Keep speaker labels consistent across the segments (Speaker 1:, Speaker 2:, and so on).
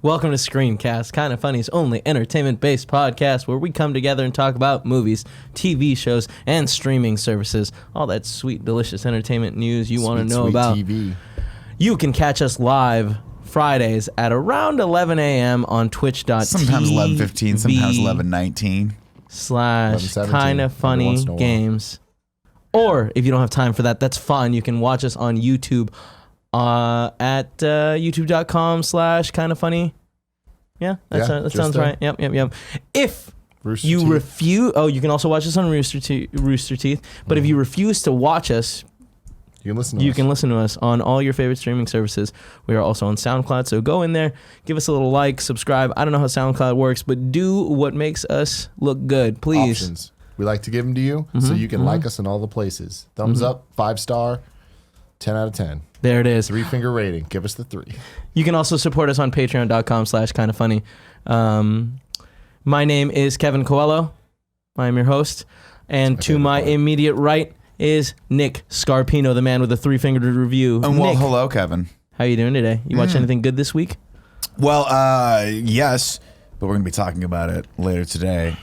Speaker 1: Welcome to Screencast, Kind of Funny's only entertainment-based podcast where we come together and talk about movies, TV shows, and streaming services. All that sweet, delicious entertainment news you want to know about. TV. You can catch us live Fridays at around 11 a.m. on twitch.tv.
Speaker 2: Sometimes 11:15, sometimes 11:19.
Speaker 1: / Kind of Funny Games. Or if you don't have time for that, that's fine. You can watch us on YouTube at youtube.com/ kind of funny. Yeah, that sounds right. Yep. If Rooster you refuse, you can also watch us on Rooster Teeth. But if you refuse to watch us, you can listen to us on all your favorite streaming services. We are also on SoundCloud, so go in there, give us a little like, subscribe. I don't know how SoundCloud works, but do what makes us look good, please.
Speaker 3: Options. We like to give them to you, so you can like us in all the places. Thumbs up, 5-star, 10 out of 10.
Speaker 1: There it is.
Speaker 3: 3-finger rating. Give us the 3.
Speaker 1: You can also support us on patreon.com/ kind of funny. My name is Kevin Coelho. I'm your host. And to my immediate right is Nick Scarpino, the man with the 3-fingered review.
Speaker 2: And well, hello, Kevin.
Speaker 1: How you doing today? You watch anything good this week?
Speaker 2: Well, yes, but we're going to be talking about it later today.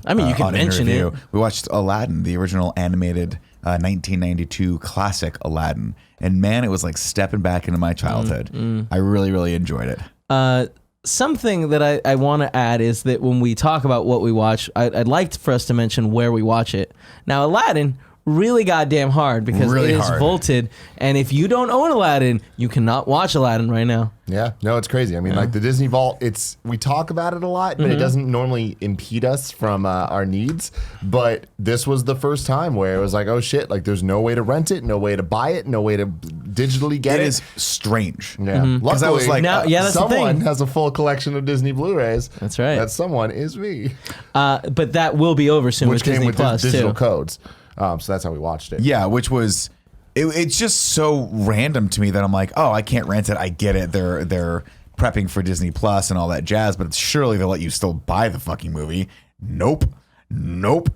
Speaker 1: I mean, you can mention it.
Speaker 2: We watched Aladdin, the original animated 1992 classic Aladdin. And man, it was like stepping back into my childhood. I really, really enjoyed it.
Speaker 1: Something that I want to add is that when we talk about what we watch, I'd like for us to mention where we watch it. Now, Aladdin, really goddamn hard because it is vaulted. And if you don't own Aladdin, you cannot watch Aladdin right now.
Speaker 3: Yeah, no, it's crazy. I mean, like the Disney Vault, we talk about it a lot, but it doesn't normally impede us from our needs. But this was the first time where it was like, oh shit, like there's no way to rent it, no way to buy it, no way to digitally get it.
Speaker 2: It is strange.
Speaker 3: Yeah.
Speaker 2: Because I was like,
Speaker 1: that's
Speaker 3: someone has a full collection of Disney Blu-rays.
Speaker 1: That's right.
Speaker 3: That someone is me.
Speaker 1: But that will be over soon with Disney Plus,
Speaker 3: digital
Speaker 1: too.
Speaker 3: codes. So that's how we watched it.
Speaker 2: Yeah, which was it's just so random to me that I'm like, oh, I can't rent it. I get it. They're prepping for Disney Plus and all that jazz, but surely they'll let you still buy the fucking movie. Nope.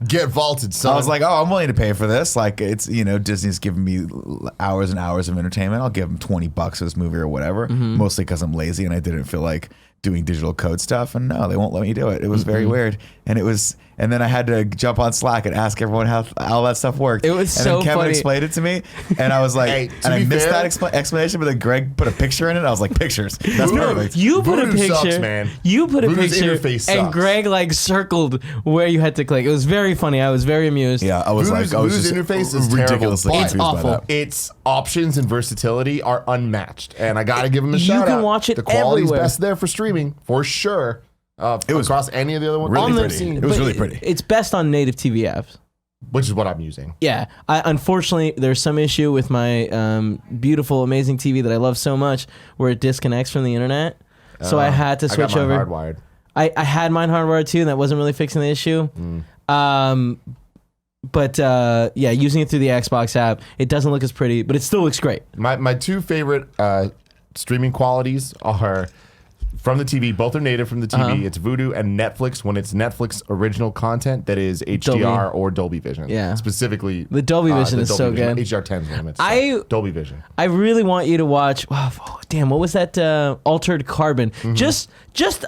Speaker 3: Get vaulted, son.
Speaker 2: I was like, oh, I'm willing to pay for this. Like it's Disney's giving me hours and hours of entertainment. I'll give them $20 for this movie or whatever. Mostly because I'm lazy and I didn't feel like doing digital code stuff, and no, they won't let me do it. It was very weird, and then I had to jump on Slack and ask everyone how all that stuff worked.
Speaker 1: It was so
Speaker 2: funny. And then Kevin explained it to me, and I was like,
Speaker 3: hey,
Speaker 2: and I missed that explanation, but then Greg put a picture in it. I was like, pictures. That's perfect.
Speaker 1: You put
Speaker 3: Voodoo
Speaker 1: a picture,
Speaker 3: sucks, man.
Speaker 1: You put a
Speaker 3: Voodoo's
Speaker 1: picture,
Speaker 3: interface
Speaker 1: and
Speaker 3: sucks.
Speaker 1: Greg like circled where you had to click. It was very funny. I was very amused.
Speaker 2: Yeah, I was
Speaker 3: Voodoo's
Speaker 2: just
Speaker 3: interface is
Speaker 2: ridiculously
Speaker 3: terrible.
Speaker 1: It's
Speaker 2: confused by
Speaker 1: awful.
Speaker 2: that.
Speaker 3: Its options and versatility are unmatched, and I gotta give them a shout out.
Speaker 1: You can watch it
Speaker 3: The quality's
Speaker 1: everywhere.
Speaker 3: best there for streaming, for sure. It was across any of the other ones.
Speaker 2: Really
Speaker 3: I've
Speaker 2: pretty.
Speaker 3: seen.
Speaker 2: It was really pretty.
Speaker 1: It's best on native TV apps.
Speaker 3: Which is what I'm using.
Speaker 1: Yeah, unfortunately, there's some issue with my beautiful, amazing TV that I love so much where it disconnects from the internet. So I had to switch
Speaker 3: I got mine
Speaker 1: over.
Speaker 3: hardwired.
Speaker 1: I had mine hardwired too, and that wasn't really fixing the issue. But using it through the Xbox app, it doesn't look as pretty, but it still looks great.
Speaker 3: My two favorite streaming qualities are from the TV. Both are native from the TV. It's Vudu and Netflix when it's Netflix original content that is HDR or Dolby Vision.
Speaker 1: Yeah.
Speaker 3: Specifically,
Speaker 1: The Dolby Vision is so good.
Speaker 3: HDR10 is what I meant to say. Dolby Vision.
Speaker 1: I really want you to watch. Oh, damn, what was that? Altered Carbon. Just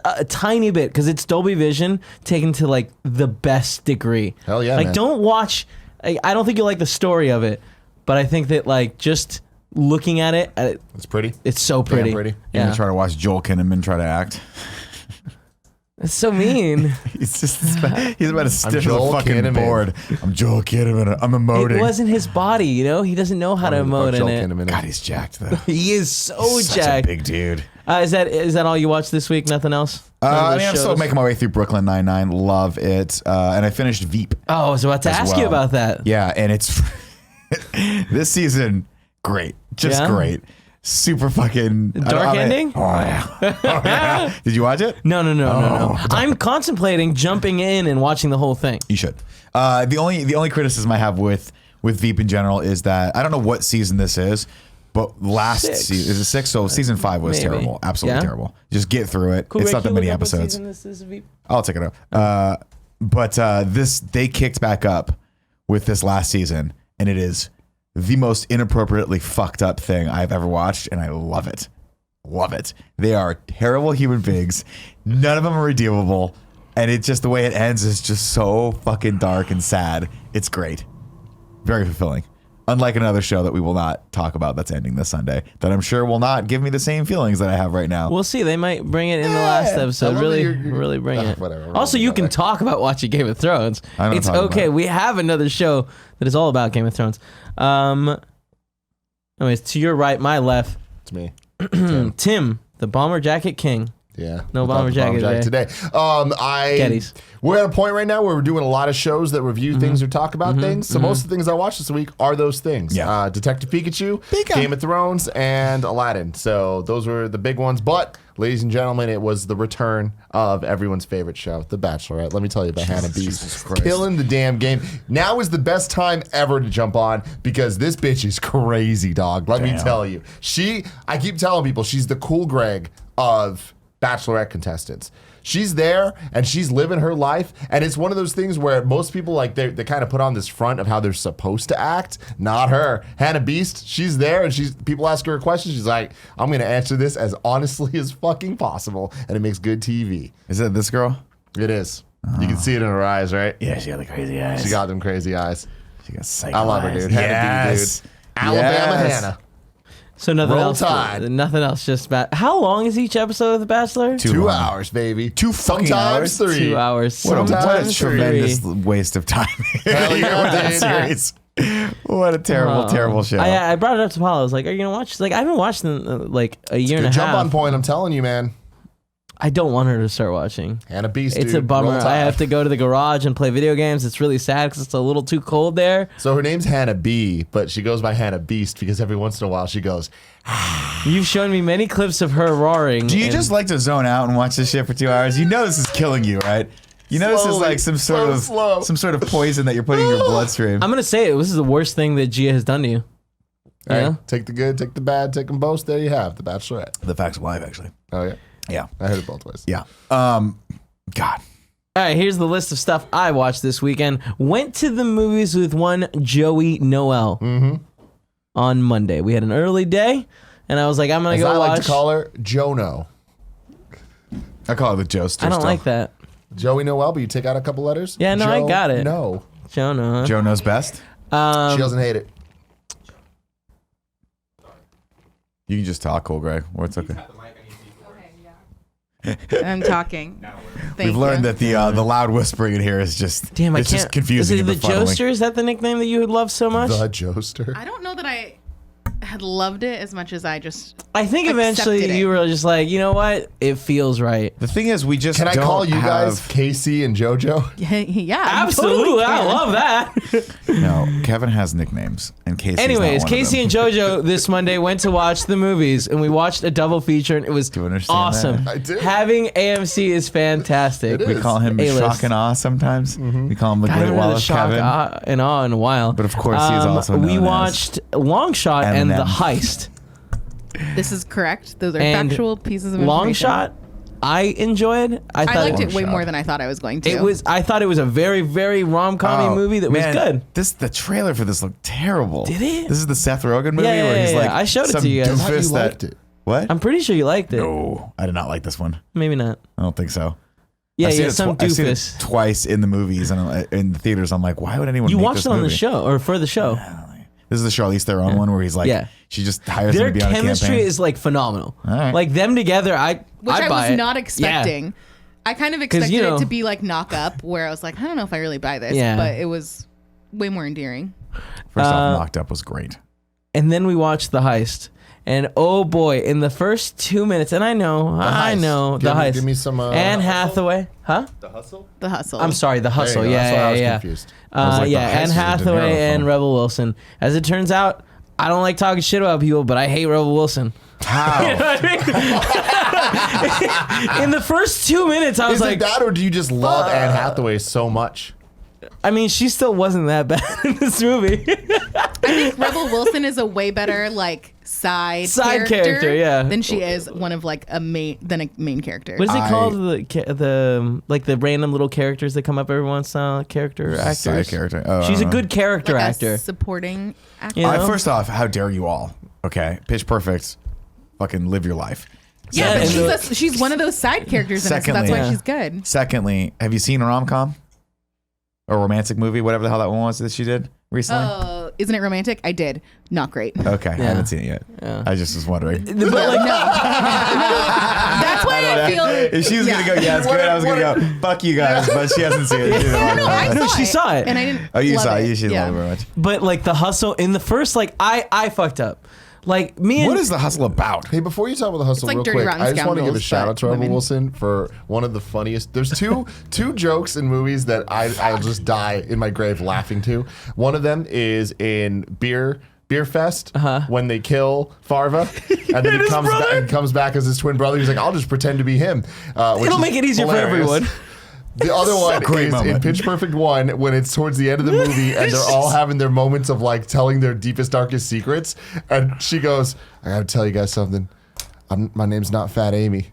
Speaker 1: a tiny bit because it's Dolby Vision taken to like the best degree.
Speaker 3: Hell yeah,
Speaker 1: Like
Speaker 3: man.
Speaker 1: don't watch. I don't think you'll like the story of it, but I think that like just looking at it,
Speaker 3: It's pretty.
Speaker 1: it's so pretty.
Speaker 3: Damn pretty.
Speaker 2: You're gonna try to watch Joel Kinnaman try to act.
Speaker 1: It's so mean.
Speaker 2: He's about to stiff as a
Speaker 3: Joel
Speaker 2: fucking
Speaker 3: Kinnaman.
Speaker 2: board. I'm Joel Kinnaman. I'm emoting.
Speaker 1: It wasn't his body, He doesn't know how to emote in it.
Speaker 2: God, he's jacked though.
Speaker 1: He is so
Speaker 2: Such
Speaker 1: jacked.
Speaker 2: a big dude.
Speaker 1: Is that all you watched this week? Nothing else? None of
Speaker 2: I
Speaker 1: those
Speaker 2: mean, I'm still
Speaker 1: shows?
Speaker 2: making my way through Brooklyn Nine-Nine. Love it. And I finished Veep.
Speaker 1: Oh, I was about to ask you about that.
Speaker 2: Yeah, and it's this season, great. Just
Speaker 1: Yeah?
Speaker 2: great. Super fucking
Speaker 1: Dark ending?
Speaker 2: Oh yeah. Did you watch it?
Speaker 1: No. I'm contemplating jumping in and watching the whole thing.
Speaker 2: You should. The only criticism I have with Veep in general is that I don't know what season this is, but last
Speaker 1: 6.
Speaker 2: season is it 6? So season 5 was
Speaker 1: Maybe.
Speaker 2: terrible, absolutely
Speaker 1: Yeah?
Speaker 2: terrible. Just get through it.
Speaker 1: Cool,
Speaker 2: It's
Speaker 1: Rick,
Speaker 2: not that
Speaker 1: you
Speaker 2: many
Speaker 1: look up what
Speaker 2: episodes.
Speaker 1: season this is, Veep?
Speaker 2: I'll take it up. But they kicked back up with this last season, and it is the most inappropriately fucked up thing I've ever watched, and I love it. love it. They are terrible human beings. None of them are redeemable. And it's just the way it ends is just so fucking dark and sad. It's great. Very fulfilling. Unlike another show that we will not talk about that's ending this Sunday, that I'm sure will not give me the same feelings that I have right now.
Speaker 1: We'll see. They might bring it in the last episode. Really bring it.
Speaker 3: Whatever.
Speaker 1: Also, you can talk about watching Game of Thrones. It's okay. We have another show that is all about Game of Thrones. Anyways, to your right, my left.
Speaker 3: It's me.
Speaker 1: Tim, the Bomber Jacket King.
Speaker 3: Yeah.
Speaker 1: No bomber jacket
Speaker 3: today.
Speaker 1: Gettys.
Speaker 3: We're at a point right now where we're doing a lot of shows that review things or talk about things. So most of the things I watched this week are those things.
Speaker 2: Yeah.
Speaker 3: Detective Pikachu, Game of Thrones, and Aladdin. So those were the big ones. But, ladies and gentlemen, it was the return of everyone's favorite show, The Bachelorette. Let me tell you about Hannah Beast. Killing the damn game. Now is the best time ever to jump on because this bitch is crazy, dog. Let me tell you. I keep telling people, she's the cool Greg of Bachelorette contestants. She's there and she's living her life, and it's one of those things where most people they kind of put on this front of how they're supposed to act. Not her. Hannah Beast, she's there and people ask her a question, she's like, I'm going to answer this as honestly as fucking possible, and it makes good TV.
Speaker 2: Is it this girl?
Speaker 3: It is. You can see it in her eyes, right?
Speaker 2: Yeah, she got the crazy eyes.
Speaker 3: She got them crazy eyes.
Speaker 2: She got psycho
Speaker 3: I love her, dude. Hannah B, dude. Alabama Hannah.
Speaker 1: So nothing
Speaker 3: Roll
Speaker 1: else.
Speaker 3: Tide.
Speaker 1: Nothing else. Just about. How long is each episode of The Bachelor?
Speaker 3: 2 hours, baby.
Speaker 2: Fucking hours?
Speaker 3: 3.
Speaker 1: 2 hours.
Speaker 2: What a
Speaker 1: Sometimes
Speaker 2: tremendous waste of time.
Speaker 3: Hell yeah, dude.
Speaker 2: Series. What a terrible show.
Speaker 1: I brought it up to Paula. I was like, "Are you gonna watch?" She's like, "I haven't watched in like a year and a half."
Speaker 3: Jump on point. I'm telling you, man.
Speaker 1: I don't want her to start watching.
Speaker 3: Hannah Beast,
Speaker 1: It's
Speaker 3: dude.
Speaker 1: a bummer.
Speaker 3: Roll Tide.
Speaker 1: I have to go to the garage and play video games. It's really sad because it's a little too cold there.
Speaker 3: So her name's Hannah B, but she goes by Hannah Beast because every once in a while she goes,
Speaker 1: You've shown me many clips of her roaring.
Speaker 2: Do you just like to zone out and watch this shit for 2 hours? You know this is killing you, right? You know this is like some sort of poison that you're putting in your bloodstream.
Speaker 1: I'm gonna say it. This is the worst thing that Gia has done to you.
Speaker 3: hey, take the good, take the bad, take them both. There you have The Bachelorette.
Speaker 2: The Facts of Life, actually.
Speaker 3: Oh, yeah.
Speaker 2: Yeah.
Speaker 3: I heard it both ways.
Speaker 2: Yeah. God.
Speaker 1: All right, here's the list of stuff I watched this weekend. Went to the movies with one Joey Noel on Monday. We had an early day, and I was like, I'm gonna
Speaker 3: As
Speaker 1: go
Speaker 3: I
Speaker 1: watch.
Speaker 3: like to call her, Jono.
Speaker 2: I call it the Joester.
Speaker 1: I don't like that.
Speaker 3: Joey Noel, but you take out a couple letters?
Speaker 1: Yeah, no, I got it.
Speaker 3: No.
Speaker 1: Jono. Huh?
Speaker 2: Joe knows best.
Speaker 3: She doesn't hate it.
Speaker 2: You can just talk, cool, Greg. Or it's okay.
Speaker 4: I'm talking.
Speaker 2: We've learned that the loud whispering in here is just
Speaker 1: Damn, I
Speaker 2: it's
Speaker 1: can't.
Speaker 2: just confusing.
Speaker 1: Is it the
Speaker 2: and befuddling.
Speaker 1: Joester? Is that the nickname that you would love so much?
Speaker 3: The Joester.
Speaker 4: I don't know that I had loved it as much as I just.
Speaker 1: I think eventually
Speaker 4: accepted it.
Speaker 1: you were just like, you know what? It feels right.
Speaker 2: The thing is, we just
Speaker 3: Can I
Speaker 2: don't
Speaker 3: call you
Speaker 2: have,
Speaker 3: guys Casey and JoJo?
Speaker 4: Yeah,
Speaker 1: Absolutely, I love that.
Speaker 2: No, Kevin has nicknames, and Casey's
Speaker 1: Anyways,
Speaker 2: not one
Speaker 1: Casey
Speaker 2: of
Speaker 1: and JoJo this Monday went to watch the movies, and we watched a double feature, and it was
Speaker 2: Do you understand
Speaker 1: awesome.
Speaker 2: that?
Speaker 3: I do.
Speaker 1: Having AMC is fantastic.
Speaker 3: It
Speaker 2: them. We call him
Speaker 1: A-list.
Speaker 2: Shock and Awe sometimes. We call him the
Speaker 1: I
Speaker 2: Great
Speaker 1: haven't
Speaker 2: Wall
Speaker 1: heard
Speaker 2: of
Speaker 1: of shock
Speaker 2: Kevin.
Speaker 1: and awe in a while.
Speaker 2: But of course, he is also
Speaker 1: we
Speaker 2: known
Speaker 1: watched Long Shot and The
Speaker 2: Eminem.
Speaker 1: Heist.
Speaker 4: This is correct. Those are
Speaker 1: And
Speaker 4: factual pieces of information.
Speaker 1: Long Shot, I enjoyed.
Speaker 4: I liked it
Speaker 2: Long
Speaker 4: way
Speaker 2: Shot.
Speaker 4: more than I thought I was going to.
Speaker 1: I thought it was a very, very rom-com movie that was good.
Speaker 2: The trailer for this looked terrible.
Speaker 1: Did it?
Speaker 2: This is the Seth Rogen movie
Speaker 1: Yeah,
Speaker 2: where he's
Speaker 1: yeah,
Speaker 2: like,
Speaker 1: yeah. I showed it
Speaker 2: some
Speaker 1: to you guys.
Speaker 3: I thought
Speaker 2: doofus
Speaker 3: you
Speaker 2: that
Speaker 3: liked it.
Speaker 2: What?
Speaker 1: I'm pretty sure you liked it.
Speaker 2: No, I did not like this one.
Speaker 1: Maybe not.
Speaker 2: I don't think so.
Speaker 1: Yeah,
Speaker 2: I've seen
Speaker 1: yeah,
Speaker 2: it
Speaker 1: some
Speaker 2: I've seen it
Speaker 1: doofus.
Speaker 2: twice in the movies and in the theaters. I'm like, why would anyone?
Speaker 1: You
Speaker 2: make
Speaker 1: watched
Speaker 2: this
Speaker 1: it on the
Speaker 2: movie?
Speaker 1: show or for the show.
Speaker 2: This is the Charlize Theron one where he's like,
Speaker 1: Yeah.
Speaker 2: she just hires him
Speaker 1: Their
Speaker 2: to be on a
Speaker 1: chemistry
Speaker 2: campaign.
Speaker 1: is like phenomenal.
Speaker 2: All right.
Speaker 1: Like them together,
Speaker 4: Which I
Speaker 1: buy
Speaker 4: was
Speaker 1: it.
Speaker 4: not
Speaker 1: Yeah.
Speaker 4: expecting. I kind of
Speaker 1: 'Cause,
Speaker 4: expected
Speaker 1: you know-
Speaker 4: it to be like Knock Up, where I was like, I don't know if I really buy this.
Speaker 1: Yeah.
Speaker 4: But it was way more endearing.
Speaker 2: First off, Knocked Up was great.
Speaker 1: And then we watched The Heist. And oh boy, in the first 2 minutes, and I know,
Speaker 3: Heist.
Speaker 1: The Heist.
Speaker 3: Give me some.
Speaker 1: Anne Hathaway, huh?
Speaker 4: The Hustle.
Speaker 1: I'm sorry, The Hustle.
Speaker 3: There you go. That's why I
Speaker 1: Yeah,
Speaker 3: was
Speaker 1: yeah.
Speaker 3: confused.
Speaker 2: I was like, The
Speaker 1: Yeah,
Speaker 2: Heist
Speaker 1: Anne
Speaker 2: is a De Niro
Speaker 1: Hathaway and
Speaker 2: film.
Speaker 1: Rebel Wilson. As it turns out, I don't like talking shit about people, but I hate Rebel Wilson.
Speaker 2: How?
Speaker 1: In the first 2 minutes, I was
Speaker 3: Is
Speaker 1: like,
Speaker 3: it that, or do you just love Anne Hathaway so much?
Speaker 1: I mean, she still wasn't that bad in this movie.
Speaker 4: I think Rebel Wilson is a way better like side
Speaker 1: character, yeah.
Speaker 4: than she is one of like a main character.
Speaker 1: What is it called? The random little characters that come up every once in a while, character actors.
Speaker 2: Side character. Oh,
Speaker 1: She's
Speaker 2: I
Speaker 1: a
Speaker 2: don't know.
Speaker 1: good character
Speaker 4: Like a
Speaker 1: actor.
Speaker 4: supporting actor.
Speaker 1: You know?
Speaker 2: First off, how dare you all? Okay, Pitch Perfect. fucking live your life.
Speaker 4: Yeah, but she's one of those side characters in it, so that's why she's good.
Speaker 2: Secondly, have you seen a rom-com? Or romantic movie, whatever the hell that one was that she did recently?
Speaker 4: Oh, isn't it romantic? I did. Not great.
Speaker 2: Okay, I haven't seen it yet. Yeah. I just was wondering.
Speaker 4: But like, no. That's why I feel.
Speaker 2: If she was gonna go, yeah, it's good. I was gonna go, fuck you guys, but she hasn't seen it.
Speaker 4: No, I saw
Speaker 1: she saw it,
Speaker 4: and I didn't.
Speaker 2: Oh, you
Speaker 4: love
Speaker 2: saw it.
Speaker 4: it.
Speaker 2: You should love it very much.
Speaker 1: But like the hustle in the first, like I fucked up. Like me and
Speaker 2: what is the hustle about?
Speaker 3: Hey, before you talk about the hustle,
Speaker 4: like
Speaker 3: real
Speaker 4: Dirty
Speaker 3: quick,
Speaker 4: Rotten
Speaker 3: I just want to give a
Speaker 4: Scoundrels,
Speaker 3: shout out to
Speaker 4: but
Speaker 3: Rebel
Speaker 4: women.
Speaker 3: Wilson for one of the funniest. There's two jokes in movies that I'll just die in my grave laughing to. One of them is in Beer Fest when they kill Farva, and then he comes back as his twin brother. He's like, I'll just pretend to be him.
Speaker 1: It'll make it easier
Speaker 3: hilarious.
Speaker 1: for everyone.
Speaker 3: The other one is in Pitch Perfect 1 when it's towards the end of the movie and they're all having their moments of like telling their deepest, darkest secrets. And she goes, I gotta tell you guys something. My name's not Fat Amy.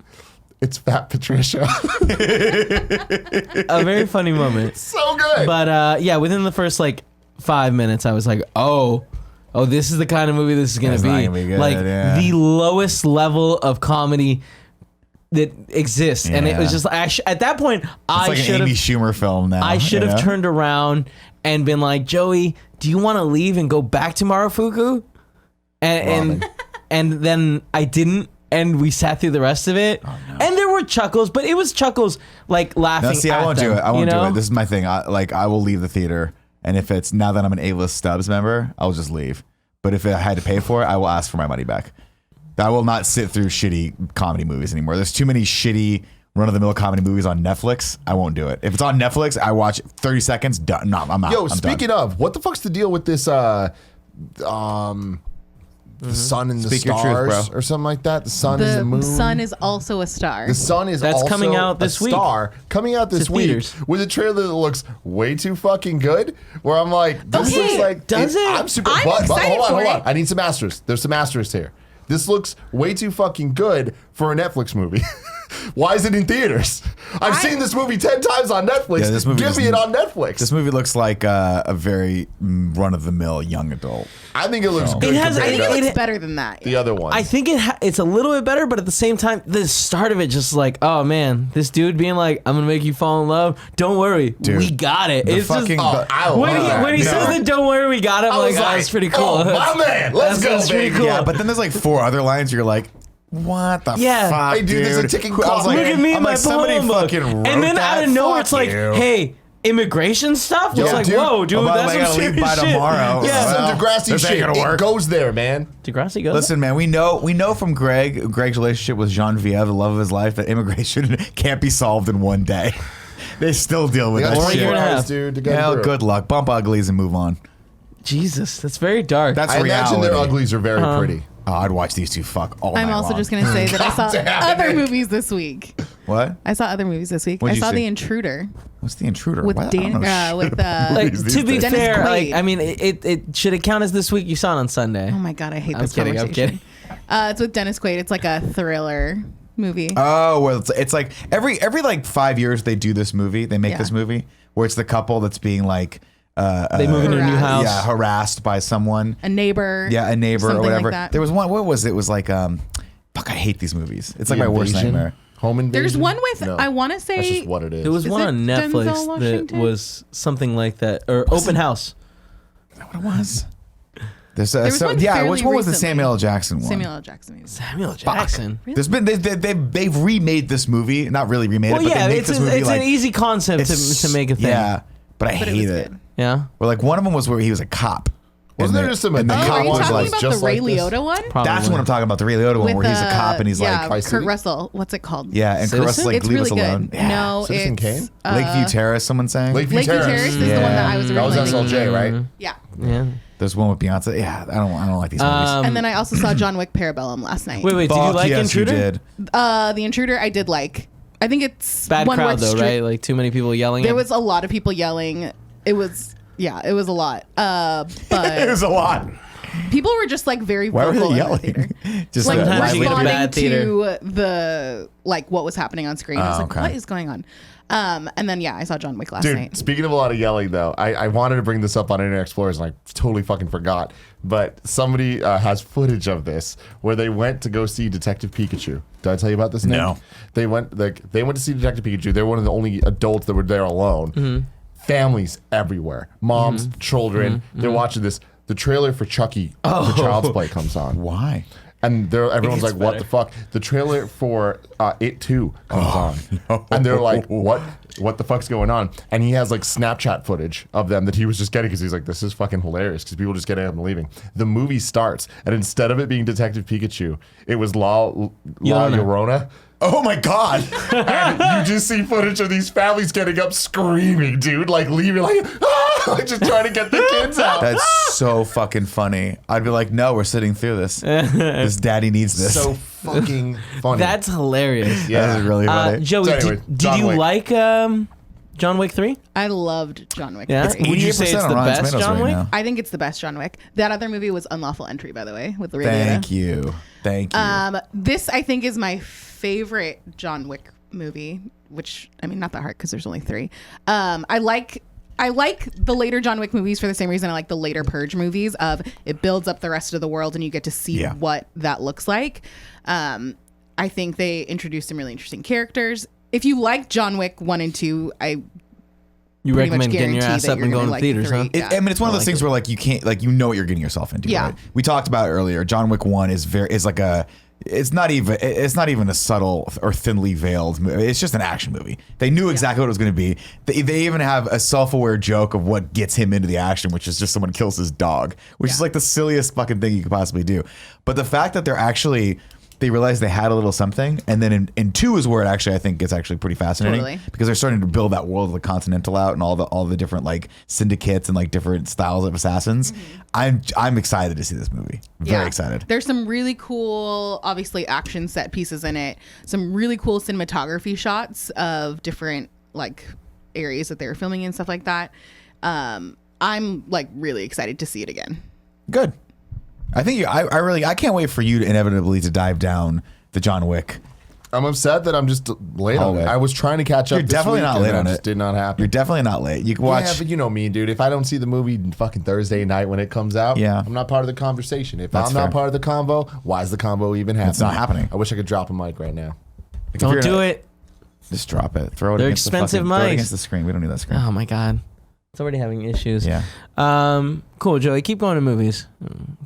Speaker 3: It's Fat Patricia.
Speaker 1: A very funny moment.
Speaker 3: So good.
Speaker 1: But yeah, within the first like 5 minutes, I was like, oh, this is the kind of movie this is gonna be.
Speaker 2: Good,
Speaker 1: like the lowest level of comedy that exists, and it was just at that point I
Speaker 2: like
Speaker 1: should
Speaker 2: an Amy
Speaker 1: have
Speaker 2: Schumer film now.
Speaker 1: I should have turned around and been like, Joey, do you want to leave and go back to Marufuku? And then I didn't, and we sat through the rest of it. Oh, no. And there were chuckles, but it was chuckles like laughing.
Speaker 2: No, see, I won't do it. I won't do it. This is my thing. I will leave the theater, and if it's now that I'm an A-list Stubbs member, I'll just leave. But if I had to pay for it, I will ask for my money back. I will not sit through shitty comedy movies anymore. There's too many shitty run-of-the-mill comedy movies on Netflix. I won't do it. If it's on Netflix, I watch 30 seconds. Done. No, I'm out.
Speaker 3: Yo,
Speaker 2: I'm
Speaker 3: speaking
Speaker 2: done.
Speaker 3: of, what the fuck's the deal with this? The sun and the
Speaker 2: Speak your
Speaker 3: stars,
Speaker 2: truth, bro.
Speaker 3: or something like that. The sun is the moon.
Speaker 4: The sun is also a star.
Speaker 3: The sun is
Speaker 1: That's
Speaker 3: also
Speaker 1: coming out this
Speaker 3: a
Speaker 1: week.
Speaker 3: star coming out this
Speaker 1: To
Speaker 3: week
Speaker 1: theaters.
Speaker 3: with a trailer that looks way too fucking good. Where I'm like, this
Speaker 4: Okay,
Speaker 3: looks like
Speaker 1: does it?
Speaker 3: I'm super.
Speaker 4: I'm
Speaker 3: but
Speaker 4: excited
Speaker 3: hold
Speaker 4: for
Speaker 3: on.
Speaker 4: it.
Speaker 3: I need some asterisks. There's some asterisks here. This looks way too fucking good for a Netflix movie. Why is it in theaters? I've seen this movie 10 times on Netflix.
Speaker 2: Yeah, this movie
Speaker 3: Give me it on Netflix.
Speaker 2: This movie looks like a very run-of-the-mill young adult.
Speaker 3: I think it looks good.
Speaker 1: It has-
Speaker 3: compared
Speaker 4: I think
Speaker 3: to
Speaker 4: it looks better than that.
Speaker 3: the other one.
Speaker 1: I think it's a little bit better, but at the same time, the start of it just like, oh man, this dude being like, I'm gonna make you fall in love. Don't worry,
Speaker 2: Dude,
Speaker 1: we got it.
Speaker 2: the
Speaker 1: It's
Speaker 2: fucking-
Speaker 1: just,
Speaker 3: I love that.
Speaker 1: when he
Speaker 3: No.
Speaker 1: says that, don't worry, we got it. I'm
Speaker 3: I was
Speaker 1: like, oh, that's pretty cool.
Speaker 3: Oh, my man, let's go,
Speaker 1: that's pretty
Speaker 3: baby.
Speaker 1: cool.
Speaker 2: Yeah, but then there's like 4 other lines. You're like, what the
Speaker 1: Yeah.
Speaker 2: fuck,
Speaker 3: Hey, dude, there's a ticking
Speaker 2: I was
Speaker 3: clock.
Speaker 2: like,
Speaker 1: Look at me
Speaker 2: I'm
Speaker 1: in my
Speaker 2: like, somebody
Speaker 1: poem book.
Speaker 2: fucking wrote
Speaker 1: And then
Speaker 2: that?
Speaker 1: out of nowhere,
Speaker 2: Fuck
Speaker 1: it's like,
Speaker 2: you.
Speaker 1: hey, immigration stuff?
Speaker 3: Yo,
Speaker 1: It's like,
Speaker 3: dude,
Speaker 1: whoa, dude,
Speaker 2: by the
Speaker 1: that's
Speaker 2: way, I
Speaker 1: some
Speaker 2: gotta leave
Speaker 1: serious
Speaker 2: by
Speaker 1: shit.
Speaker 2: tomorrow.
Speaker 1: Yeah.
Speaker 3: Some
Speaker 2: Well,
Speaker 3: Degrassi
Speaker 2: this ain't
Speaker 3: shit.
Speaker 2: gonna work.
Speaker 3: It goes there, man.
Speaker 1: Degrassi goes.
Speaker 2: Listen, man, we know from Greg's relationship with Genevieve, the love of his life, that immigration can't be solved in one day. They still deal with
Speaker 3: We got
Speaker 2: that
Speaker 3: 24
Speaker 1: year and a
Speaker 2: shit.
Speaker 3: hours,
Speaker 1: half.
Speaker 3: dude, to get
Speaker 2: Hell,
Speaker 3: through.
Speaker 2: good luck. Bump uglies and move on.
Speaker 1: Jesus, that's very dark.
Speaker 2: That's
Speaker 3: I imagine
Speaker 2: reality.
Speaker 3: their uglies are very pretty.
Speaker 2: Oh, I'd watch these two fuck all
Speaker 4: I'm
Speaker 2: night
Speaker 4: also
Speaker 2: long.
Speaker 4: just gonna say that I saw
Speaker 3: damn
Speaker 4: other
Speaker 3: it.
Speaker 4: movies this week.
Speaker 2: What?
Speaker 4: I saw other movies this week.
Speaker 2: What'd
Speaker 4: I
Speaker 2: you
Speaker 4: saw
Speaker 2: see?
Speaker 4: The Intruder
Speaker 2: What's The Intruder?
Speaker 4: with
Speaker 2: What? I don't know shit
Speaker 4: with
Speaker 2: about
Speaker 1: like,
Speaker 2: movies
Speaker 1: to
Speaker 2: these
Speaker 1: be
Speaker 2: days.
Speaker 4: Dennis
Speaker 1: fair, like,
Speaker 4: Quaid.
Speaker 1: I mean, it should it count as this week? You saw it on Sunday.
Speaker 4: oh my god, I hate
Speaker 1: I'm
Speaker 4: this
Speaker 1: kidding. I'm
Speaker 4: conversation.
Speaker 1: kidding.
Speaker 4: It's with Dennis Quaid. It's like a thriller movie.
Speaker 2: Oh, well, it's like every like 5 years they do this movie. They make
Speaker 4: Yeah.
Speaker 2: this movie where it's the couple that's being like
Speaker 1: They move into a new house.
Speaker 2: yeah, harassed by someone.
Speaker 4: A neighbor.
Speaker 2: Yeah, a neighbor or
Speaker 4: something
Speaker 2: whatever.
Speaker 4: Like that.
Speaker 2: There was one. What was it? It was like fuck. I hate these movies. It's like
Speaker 3: The
Speaker 2: my worst
Speaker 3: Invasion?
Speaker 2: nightmare.
Speaker 3: Home Invasion?
Speaker 4: There's one with
Speaker 3: No,
Speaker 4: I want to say
Speaker 3: That's just what it is.
Speaker 1: There was
Speaker 4: Is
Speaker 1: one
Speaker 4: it
Speaker 1: on
Speaker 4: Denzel
Speaker 1: Netflix that
Speaker 4: Washington?
Speaker 1: was something like that, or Open House.
Speaker 2: Is that what it was? There's
Speaker 4: was one
Speaker 2: yeah.
Speaker 4: fairly
Speaker 2: Which one was the
Speaker 4: recently.
Speaker 2: Samuel L. Jackson one?
Speaker 4: Samuel L. Jackson movie.
Speaker 1: Samuel Jackson.
Speaker 2: There's been they've remade this movie. Not really remade
Speaker 1: Well,
Speaker 2: it, but
Speaker 1: yeah,
Speaker 2: they make
Speaker 1: it's
Speaker 2: this movie
Speaker 1: it's
Speaker 2: like
Speaker 1: an easy concept to make a thing.
Speaker 2: Yeah, but I
Speaker 4: But it
Speaker 2: hate
Speaker 4: was
Speaker 2: it.
Speaker 4: good.
Speaker 1: Yeah.
Speaker 2: Or like one of them was where he was a cop.
Speaker 3: Wasn't
Speaker 2: And
Speaker 3: there just some
Speaker 2: and the
Speaker 3: Oh,
Speaker 4: Oh,
Speaker 2: cop
Speaker 4: are you
Speaker 2: was
Speaker 4: talking
Speaker 2: like,
Speaker 4: about
Speaker 3: just
Speaker 4: the Ray
Speaker 3: like this?
Speaker 4: Liotta one?
Speaker 1: Probably.
Speaker 2: that's what I'm talking about. The Ray Liotta one where he's a cop and he's
Speaker 4: yeah,
Speaker 2: like,
Speaker 4: Kurt Russell. What's it called?
Speaker 2: yeah, and Kurt Russell's like,
Speaker 4: It's
Speaker 2: leave
Speaker 4: really
Speaker 2: us
Speaker 4: good.
Speaker 2: alone. Yeah.
Speaker 4: No,
Speaker 3: Citizen
Speaker 4: it's
Speaker 3: Kane?
Speaker 2: Lakeview Terrace, someone saying.
Speaker 3: Lakeview
Speaker 4: Lakeview
Speaker 3: Terrace.
Speaker 4: Terrace is the one that I was
Speaker 3: That was
Speaker 4: originally thinking.
Speaker 3: SLJ, right?
Speaker 4: Yeah.
Speaker 1: Yeah.
Speaker 2: There's one with Beyonce. Yeah, I don't like these movies.
Speaker 4: And then I also saw John Wick Parabellum last night.
Speaker 1: Wait, did you
Speaker 2: Fuck
Speaker 1: like
Speaker 2: yes,
Speaker 1: Intruder?
Speaker 2: You did.
Speaker 4: The Intruder I did like. I think it's
Speaker 1: Bad
Speaker 4: one
Speaker 1: crowd
Speaker 4: worth
Speaker 1: though, right? Like too many people yelling.
Speaker 4: There was a lot of people yelling. It was a lot.
Speaker 2: It
Speaker 4: But
Speaker 2: was a lot.
Speaker 4: people were just like very
Speaker 2: Why were
Speaker 4: vocal
Speaker 2: they
Speaker 4: in the
Speaker 2: yelling?
Speaker 4: theater.
Speaker 2: Just
Speaker 4: Like
Speaker 1: Sometimes you get a
Speaker 4: responding
Speaker 1: bad theater.
Speaker 4: to the like what was happening on screen. I was like,
Speaker 2: okay.
Speaker 4: what is going on? And then I saw John Wick last
Speaker 3: Dude,
Speaker 4: night.
Speaker 3: speaking of a lot of yelling, though, I wanted to bring this up on Internet Explorers, and I totally fucking forgot. But somebody has footage of this where they went to go see Detective Pikachu. Did I tell you about this? Nick?
Speaker 2: No.
Speaker 3: They went to see Detective Pikachu. They were one of the only adults that were there alone.
Speaker 1: Mm-hmm.
Speaker 3: Families everywhere, moms, children. They're watching this. The trailer for Chucky, the Child's Play, comes on.
Speaker 2: Why?
Speaker 3: And everyone's
Speaker 1: gets
Speaker 3: like, what
Speaker 1: better.
Speaker 3: the fuck? The trailer for It 2 comes on.
Speaker 2: no.
Speaker 3: And they're like, what the fuck's going on? And he has like Snapchat footage of them that he was just getting because he's like, this is fucking hilarious because people just getting up and leaving. The movie starts, and instead of it being Detective Pikachu, it was La Llorona.
Speaker 2: Oh my God.
Speaker 3: And you just see footage of these families getting up screaming, dude, like leaving, like, like just trying to get the kids out.
Speaker 2: That's so fucking funny. I'd be like, no, we're sitting through this. This daddy needs this.
Speaker 3: So fucking funny.
Speaker 1: That's hilarious.
Speaker 3: yeah.
Speaker 2: That is really funny.
Speaker 1: Joey,
Speaker 3: So anyway,
Speaker 1: did
Speaker 3: John
Speaker 1: you
Speaker 3: Wick.
Speaker 1: like John Wick 3?
Speaker 4: I loved John Wick.
Speaker 1: Yeah.
Speaker 4: 3.
Speaker 1: Would you say
Speaker 2: 88%
Speaker 1: it's
Speaker 2: on
Speaker 1: the
Speaker 2: Rotten
Speaker 1: best
Speaker 2: Tomatoes
Speaker 1: John
Speaker 2: right
Speaker 1: Wick?
Speaker 2: now.
Speaker 4: I think it's the best John Wick. That other movie was Unlawful Entry, by the way, with Ray
Speaker 2: Thank you. Thank you.
Speaker 4: This I think is my favorite John Wick movie, which I mean not that hard because there's only 3. I like the later John Wick movies for the same reason I like the later Purge movies of it builds up the rest of the world and you get to see what that looks like. I think they introduced some really interesting characters. If you like John Wick 1 and 2,
Speaker 1: You
Speaker 4: pretty much
Speaker 1: recommend getting your
Speaker 4: guarantee
Speaker 1: ass
Speaker 4: that
Speaker 1: up
Speaker 4: you're
Speaker 1: and
Speaker 4: gonna
Speaker 1: going to
Speaker 4: like
Speaker 1: theaters, huh?
Speaker 4: 3.
Speaker 2: I mean, it's one of those things where like you can't, like, you know what you're getting yourself into.
Speaker 4: Yeah.
Speaker 2: Right? We talked about it earlier. John Wick 1 is like a. It's not even a subtle or thinly veiled movie. It's just an action movie. They knew exactly what it was going to be. They even have a self-aware joke of what gets him into the action, which is just someone kills his dog, which is like the silliest fucking thing you could possibly do. But the fact that they realized they had a little something, and then in 2 is where it actually, I think, gets actually pretty fascinating.
Speaker 4: Totally. Because
Speaker 2: they're starting to build that world of the Continental out and all the different like syndicates and like different styles of assassins. I'm excited to see this movie. Very excited.
Speaker 4: There's some really cool, obviously, action set pieces in it. Some really cool cinematography shots of different like areas that they were filming and stuff like that. I'm like really excited to see it again.
Speaker 2: Good. I think I can't wait for you to inevitably to dive down the John Wick.
Speaker 3: I'm upset that I'm just late on it. I was trying to catch up.
Speaker 2: You're definitely not late on it.
Speaker 3: Just did not happen.
Speaker 2: You're definitely not late. You can watch.
Speaker 3: Yeah, but you know me, dude. If I don't see the movie fucking Thursday night when it comes out, I'm not part of the conversation. If
Speaker 2: That's
Speaker 3: I'm not
Speaker 2: fair.
Speaker 3: part of the convo, why is the convo even happening?
Speaker 2: It's not happening.
Speaker 3: I wish I could drop a mic right now.
Speaker 2: If
Speaker 1: Don't
Speaker 2: you're
Speaker 1: do
Speaker 2: not-
Speaker 1: it.
Speaker 2: Just drop it. Throw it.
Speaker 1: They're
Speaker 2: against
Speaker 1: expensive
Speaker 2: the fucking, throw it
Speaker 1: mics.
Speaker 2: against the screen. We don't need that screen.
Speaker 1: Oh my God. It's already having issues.
Speaker 2: Yeah.
Speaker 1: Cool, Joey. Keep going to movies.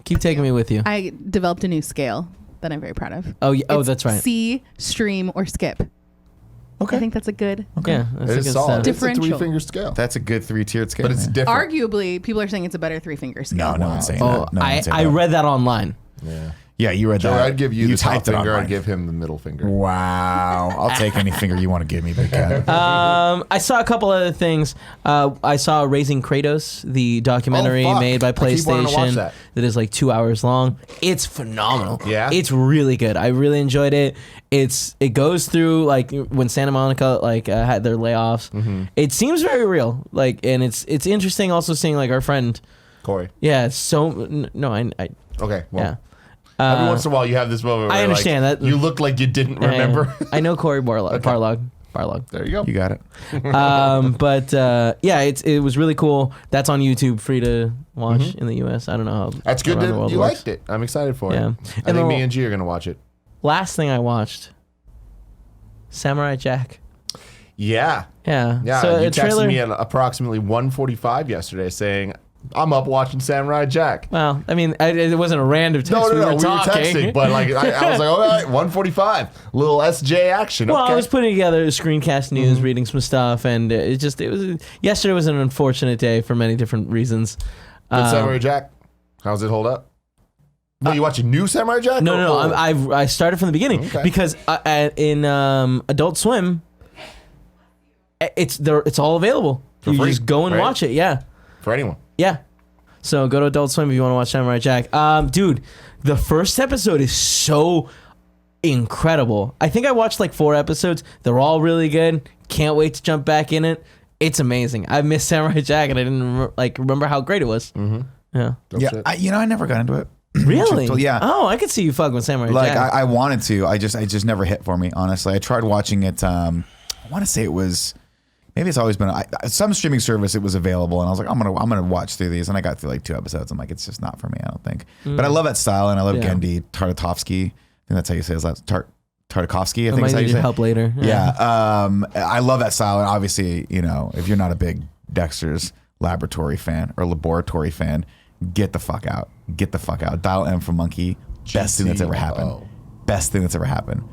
Speaker 1: Keep taking me with you.
Speaker 4: I developed a new scale that I'm very proud of.
Speaker 1: Oh, yeah. Oh,
Speaker 4: It's
Speaker 1: that's right.
Speaker 4: See, stream, or skip.
Speaker 2: Okay.
Speaker 4: I think that's a good.
Speaker 1: Yeah, that's
Speaker 3: It
Speaker 1: a
Speaker 3: is
Speaker 1: good
Speaker 3: solid.
Speaker 1: start.
Speaker 3: It's a
Speaker 4: Differential.
Speaker 3: 3-finger scale,
Speaker 2: That's a good 3-tiered scale.
Speaker 3: but it's
Speaker 2: man.
Speaker 3: different.
Speaker 4: Arguably, people are saying it's a better 3-finger scale.
Speaker 2: No one's saying
Speaker 1: Oh,
Speaker 2: that. No one's saying
Speaker 1: I
Speaker 2: that.
Speaker 1: read that online.
Speaker 3: Yeah.
Speaker 2: Yeah, you read
Speaker 3: Joey,
Speaker 2: that.
Speaker 3: I'd give you the top
Speaker 2: typed it
Speaker 3: finger.
Speaker 2: online.
Speaker 3: I'd give him the middle finger.
Speaker 2: Wow. I'll take any finger you want to give me, big cat.
Speaker 1: I saw a couple other things. I saw Raising Kratos, the documentary
Speaker 3: Oh, fuck.
Speaker 1: made by
Speaker 3: I keep wanting to watch
Speaker 1: PlayStation
Speaker 3: that.
Speaker 1: is like 2 hours long. It's phenomenal.
Speaker 3: Yeah?
Speaker 1: It's really good. I really enjoyed it. It goes through like when Santa Monica had their layoffs.
Speaker 3: Mm-hmm.
Speaker 1: It seems very real. And it's interesting also seeing like our friend.
Speaker 3: Corey.
Speaker 1: Yeah. So no, I
Speaker 3: Okay. Well,
Speaker 1: yeah.
Speaker 3: every once in a while you have this moment where
Speaker 1: I understand
Speaker 3: like,
Speaker 1: that.
Speaker 3: you look like you didn't remember.
Speaker 1: I know Corey Barlog.
Speaker 3: There you go.
Speaker 2: You got it.
Speaker 1: But it was really cool. That's on YouTube, free to watch in the US. I don't know how.
Speaker 3: That's good
Speaker 1: around the
Speaker 3: that
Speaker 1: world
Speaker 3: you
Speaker 1: it works.
Speaker 3: liked it. I'm excited for
Speaker 1: Yeah.
Speaker 3: it. I
Speaker 1: And
Speaker 3: think
Speaker 1: then
Speaker 3: me and G are going to watch it.
Speaker 1: Last thing I watched, Samurai Jack.
Speaker 3: Yeah.
Speaker 1: Yeah.
Speaker 3: Yeah.
Speaker 1: So
Speaker 3: you
Speaker 1: a
Speaker 3: texted
Speaker 1: trailer.
Speaker 3: me at approximately 1:45 yesterday saying, I'm up watching Samurai Jack.
Speaker 1: Well, I mean, it wasn't a random text.
Speaker 3: No,
Speaker 1: we were
Speaker 3: we
Speaker 1: talking.
Speaker 3: were texting, but like I was like, all right, 1:45, little SJ action.
Speaker 1: Well,
Speaker 3: okay.
Speaker 1: I was putting together Screencast news, reading some stuff, and yesterday was an unfortunate day for many different reasons.
Speaker 3: Good Samurai Jack. How's it hold up? No, you watching new Samurai Jack?
Speaker 1: No.
Speaker 3: Or-
Speaker 1: I started from the beginning
Speaker 3: Okay.
Speaker 1: because in Adult Swim, it's all available.
Speaker 3: For
Speaker 1: You
Speaker 3: free,
Speaker 1: just go and
Speaker 3: right?
Speaker 1: watch it. Yeah.
Speaker 3: For anyone.
Speaker 1: Yeah. So go to Adult Swim if you want to watch Samurai Jack. Dude, the first episode is so incredible. I think I watched like 4 episodes. They're all really good. Can't wait to jump back in it. It's amazing. I missed Samurai Jack and I didn't remember how great it was. Yeah.
Speaker 3: Dope shit.
Speaker 2: I never got into it.
Speaker 1: Really?
Speaker 2: Yeah.
Speaker 1: Oh, I could see you fucking with Samurai
Speaker 2: Like
Speaker 1: Jack.
Speaker 2: I wanted to. I just never hit for me. Honestly, I tried watching it. I want to say it was. Maybe it's always been some streaming service. It was available, and I was like, I'm gonna watch through these, and I got through like 2 episodes. I'm like, it's just not for me. I don't think. But I love that style, and I love Gendy Tartakovsky. I think that's how you say his last. Tartakovsky. I think is how you say.
Speaker 1: Help later.
Speaker 2: Yeah. I love that style, and obviously, if you're not a big Dexter's Laboratory fan or Laboratory fan, get the fuck out. Get the fuck out. Dial M for Monkey. Best thing that's ever happened. Best thing that's ever happened.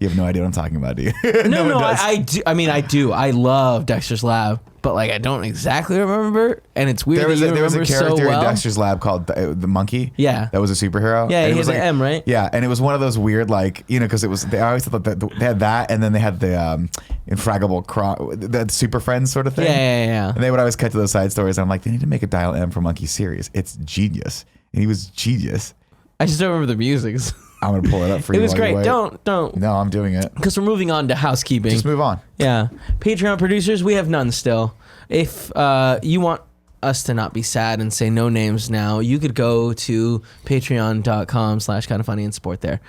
Speaker 2: You have no idea what I'm talking about, do you?
Speaker 1: No, I do. I mean, I do. I love Dexter's Lab, but like I don't exactly remember, and it's weird.
Speaker 2: There was a character
Speaker 1: so well.
Speaker 2: in Dexter's Lab called the Monkey.
Speaker 1: Yeah,
Speaker 2: that was a superhero.
Speaker 1: Yeah,
Speaker 2: and
Speaker 1: he
Speaker 2: it was
Speaker 1: had
Speaker 2: like
Speaker 1: an M, right?
Speaker 2: Yeah, and it was one of those weird, because it was. They always thought that they had that, and then they had the the Super Friends sort of thing.
Speaker 1: Yeah.
Speaker 2: And they would always cut to those side stories. And I'm like, they need to make a Dial M for Monkey series. It's genius, and he was genius.
Speaker 1: I just don't remember the music.
Speaker 2: I'm gonna pull it up for you.
Speaker 1: It was great. Don't.
Speaker 2: No, I'm doing it.
Speaker 1: Because we're moving on to housekeeping.
Speaker 2: Just move on.
Speaker 1: Yeah. Patreon producers, we have none still. If you want us to not be sad and say no names now, you could go to patreon.com/kindoffunny and support there.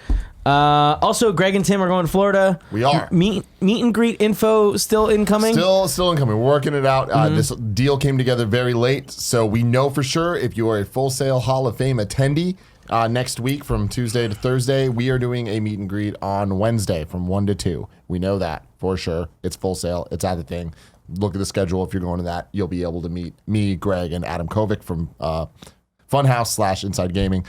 Speaker 1: Also, Greg and Tim are going to Florida.
Speaker 3: We are.
Speaker 1: Meet and greet info still incoming?
Speaker 3: Still incoming. We're working it out. This deal came together very late, so we know for sure if you are a Full Sail Hall of Fame attendee, next week from Tuesday to Thursday, we are doing a meet and greet on Wednesday from 1 to 2. We know that for sure. It's Full Sail. It's at the thing. Look at the schedule. If you're going to that, you'll be able to meet me, Greg, and Adam Kovic from Funhouse/Inside Gaming.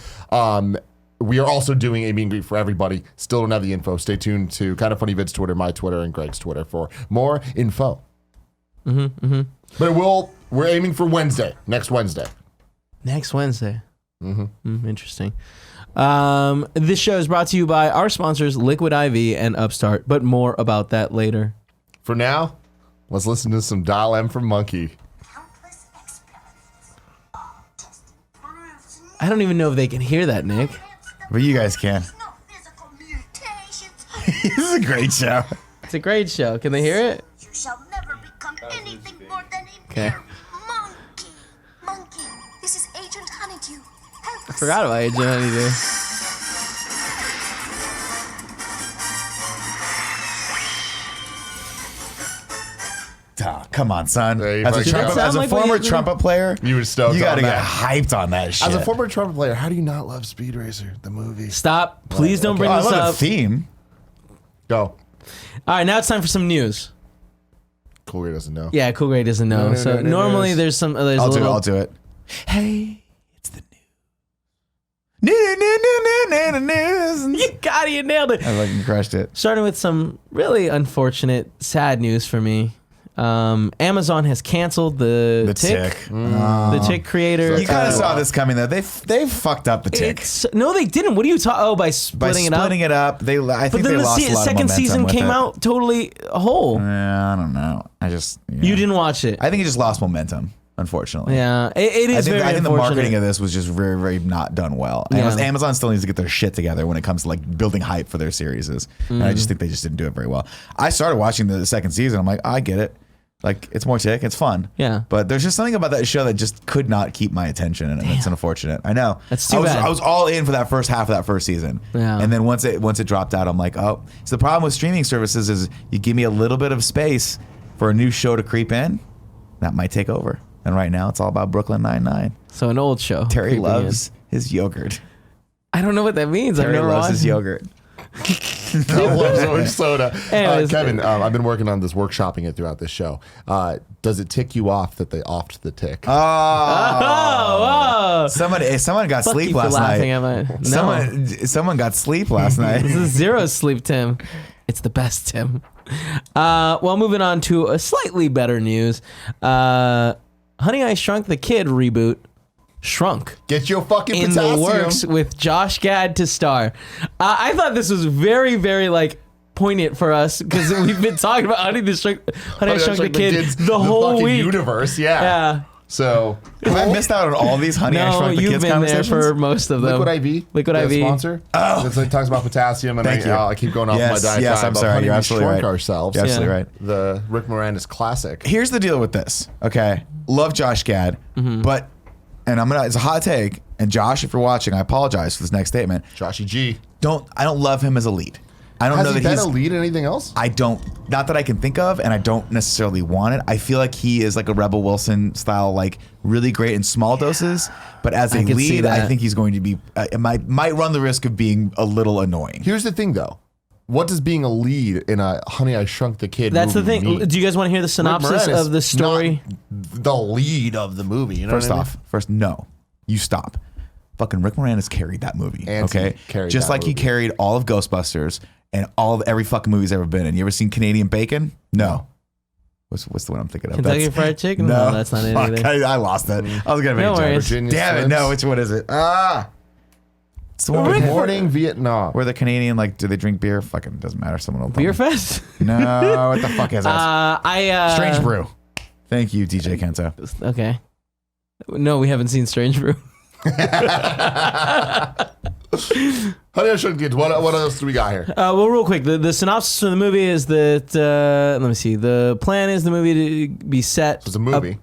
Speaker 3: We are also doing a meet and greet for everybody. Still don't have the info. Stay tuned to Kind of Funny Vid's Twitter, my Twitter, and Greg's Twitter for more info. But we're aiming for Wednesday, next Wednesday.
Speaker 1: Next Wednesday. Interesting. This show is brought to you by our sponsors, Liquid IV and Upstart, but more about that later.
Speaker 3: For now, let's listen to some Dial M for Monkey.
Speaker 1: I don't even know if they can hear that, Nick.
Speaker 2: But you guys can. This is a great show.
Speaker 1: It's a great show. Can they hear it?
Speaker 5: You shall never become anything more than a
Speaker 1: Okay.
Speaker 5: mere monkey. Monkey, this is Agent Honeydew. Help
Speaker 1: I
Speaker 5: us.
Speaker 1: forgot about Agent Honeydew.
Speaker 2: Oh, come on, son.
Speaker 3: Yeah, you
Speaker 2: As a,
Speaker 3: fucking
Speaker 2: trumpet,
Speaker 3: go.
Speaker 2: as a
Speaker 1: Sound like what
Speaker 2: former
Speaker 1: you-
Speaker 2: trumpet player,
Speaker 3: You were stoked
Speaker 2: you gotta
Speaker 3: on
Speaker 2: get
Speaker 3: that.
Speaker 2: hyped on that shit.
Speaker 3: As a former trumpet player, how do you not love Speed Racer, the movie?
Speaker 1: Stop. Please don't bring
Speaker 2: I
Speaker 1: this
Speaker 2: love
Speaker 1: up.
Speaker 2: the theme.
Speaker 3: Go.
Speaker 1: All right, now it's time for some news.
Speaker 3: Cool Ray doesn't know.
Speaker 1: Yeah, Cool Ray doesn't know. So normally there's some. There's a little.
Speaker 2: I'll do it. Hey, it's the news.
Speaker 1: You got it. You nailed it.
Speaker 2: I fucking crushed it.
Speaker 1: Starting with some really unfortunate, sad news for me. Amazon has canceled the Tic. The Tic creator.
Speaker 2: You kind of saw this coming though. They fucked up the Tic.
Speaker 1: No, they didn't. What are you talking? Oh, by splitting it up.
Speaker 2: Splitting it up, I think they lost a lot of
Speaker 1: second
Speaker 2: momentum
Speaker 1: season
Speaker 2: with
Speaker 1: came
Speaker 2: it.
Speaker 1: out totally whole.
Speaker 2: I don't know.
Speaker 1: You didn't watch it.
Speaker 2: I think it just lost momentum, unfortunately.
Speaker 1: Yeah, it is very
Speaker 2: I think the
Speaker 1: unfortunate.
Speaker 2: marketing of this was just very, very not done well.
Speaker 1: Yeah.
Speaker 2: Amazon still needs to get their shit together when it comes to like building hype for their series. And I just think they just didn't do it very well. I started watching the second season. I'm like, I get it. Like, it's more Tic. It's fun.
Speaker 1: Yeah.
Speaker 2: But there's just something about that show that just could not keep my attention. And it's unfortunate. I know.
Speaker 1: That's too bad.
Speaker 2: I was all in for that first half of that first season.
Speaker 1: Yeah.
Speaker 2: And then once it dropped out, I'm like, oh. So the problem with streaming services is you give me a little bit of space for a new show to creep in, that might take over. And right now, it's all about Brooklyn Nine-Nine.
Speaker 1: So an old show.
Speaker 2: Terry
Speaker 1: creeping
Speaker 2: loves his yogurt.
Speaker 1: I don't know what that means.
Speaker 2: Terry
Speaker 1: I've never
Speaker 2: loves
Speaker 1: watched
Speaker 2: his
Speaker 1: it.
Speaker 2: yogurt.
Speaker 3: I love orange soda.
Speaker 1: Anyways,
Speaker 3: Kevin, I've been working on this, workshopping it throughout this show. Does it tick you off that they offed the Tic?
Speaker 1: Oh,
Speaker 2: Someone got
Speaker 1: Fuck
Speaker 2: sleep
Speaker 1: you for
Speaker 2: last
Speaker 1: laughing
Speaker 2: night.
Speaker 1: at my. No.
Speaker 2: Someone got sleep last night.
Speaker 1: This is zero sleep, Tim. It's the best, Tim. Well, moving on to a slightly better news. Honey, I Shrunk the Kid reboot. Shrunk.
Speaker 3: Get your fucking
Speaker 1: In
Speaker 3: potassium.
Speaker 1: the works with Josh Gad to star. I thought this was very, very like poignant for us because we've been talking about Honey, I Shrunk the Kid
Speaker 3: Kids,
Speaker 1: the whole
Speaker 3: fucking
Speaker 1: week.
Speaker 3: universe, yeah.
Speaker 1: Yeah.
Speaker 3: So
Speaker 2: have I missed out on all these Honey I
Speaker 1: No,
Speaker 2: Shrunk the
Speaker 1: you've
Speaker 2: Kids
Speaker 1: been there
Speaker 2: conversations?
Speaker 1: for most of them.
Speaker 3: Liquid IV,
Speaker 1: Liquid
Speaker 3: the
Speaker 1: IV.
Speaker 3: sponsor. Oh, it talks about potassium, and
Speaker 2: Thank you.
Speaker 3: I keep going off my diatribe.
Speaker 2: Yes, I'm
Speaker 3: about
Speaker 2: sorry.
Speaker 3: Honey,
Speaker 2: You're
Speaker 3: We
Speaker 2: absolutely
Speaker 3: Shrunk
Speaker 2: right.
Speaker 3: Ourselves.
Speaker 2: You're absolutely
Speaker 1: Yeah.
Speaker 2: right.
Speaker 3: The Rick Moranis classic.
Speaker 2: Here's the deal with this. Okay, love Josh Gad, but it's a hot take. And Josh, if you're watching, I apologize for this next statement.
Speaker 3: Joshy G.
Speaker 2: I don't love him as a lead. I don't
Speaker 3: Has
Speaker 2: know
Speaker 3: he
Speaker 2: that
Speaker 3: been
Speaker 2: he's
Speaker 3: a lead in anything else?
Speaker 2: I don't, not that I can think of, and I don't necessarily want it. I feel like he is like a Rebel Wilson style, like really great in small doses, but as a
Speaker 1: I could see
Speaker 2: lead, I
Speaker 1: that.
Speaker 2: think he's going to be, might run the risk of being a little annoying.
Speaker 3: Here's the thing, though. What does being a lead in a Honey, I Shrunk the Kid
Speaker 1: That's the
Speaker 3: movie
Speaker 1: thing.
Speaker 3: mean?
Speaker 1: Do you guys want to hear the
Speaker 3: Rick
Speaker 1: synopsis
Speaker 3: Moranis,
Speaker 1: of the story?
Speaker 3: not the lead of the movie. You know
Speaker 2: First
Speaker 3: what I mean?
Speaker 2: off, no, you stop. Fucking Rick Moranis carried that movie,
Speaker 3: Auntie
Speaker 2: okay?
Speaker 3: carried
Speaker 2: Just
Speaker 3: that
Speaker 2: like he
Speaker 3: movie.
Speaker 2: carried all of Ghostbusters and every fucking movie he's ever been in. You ever seen Canadian Bacon? No. What's the one I'm thinking of?
Speaker 1: Kentucky Fried Chicken? No, that's not it
Speaker 2: Fuck,
Speaker 1: either.
Speaker 2: I lost it. I was gonna make
Speaker 1: No
Speaker 2: a joke.
Speaker 1: worries.
Speaker 3: Virginia
Speaker 2: Damn it!
Speaker 3: Slims.
Speaker 2: No, which one is it? It's the one
Speaker 3: Good
Speaker 2: with
Speaker 3: Morning, Vietnam.
Speaker 2: where the Canadian, like, do they drink beer? Fucking doesn't matter. Someone will tell
Speaker 1: Beer
Speaker 2: me.
Speaker 1: Fest?
Speaker 2: No, what the fuck is that? Strange Brew. Thank you, DJ Kento.
Speaker 1: Okay. No, we haven't seen Strange Brew.
Speaker 3: Honey, I Shrunk the Kid. What else do we got here?
Speaker 1: Well, real quick, the synopsis of the movie is that let me see. The plan is the movie to be set.
Speaker 3: It's a movie.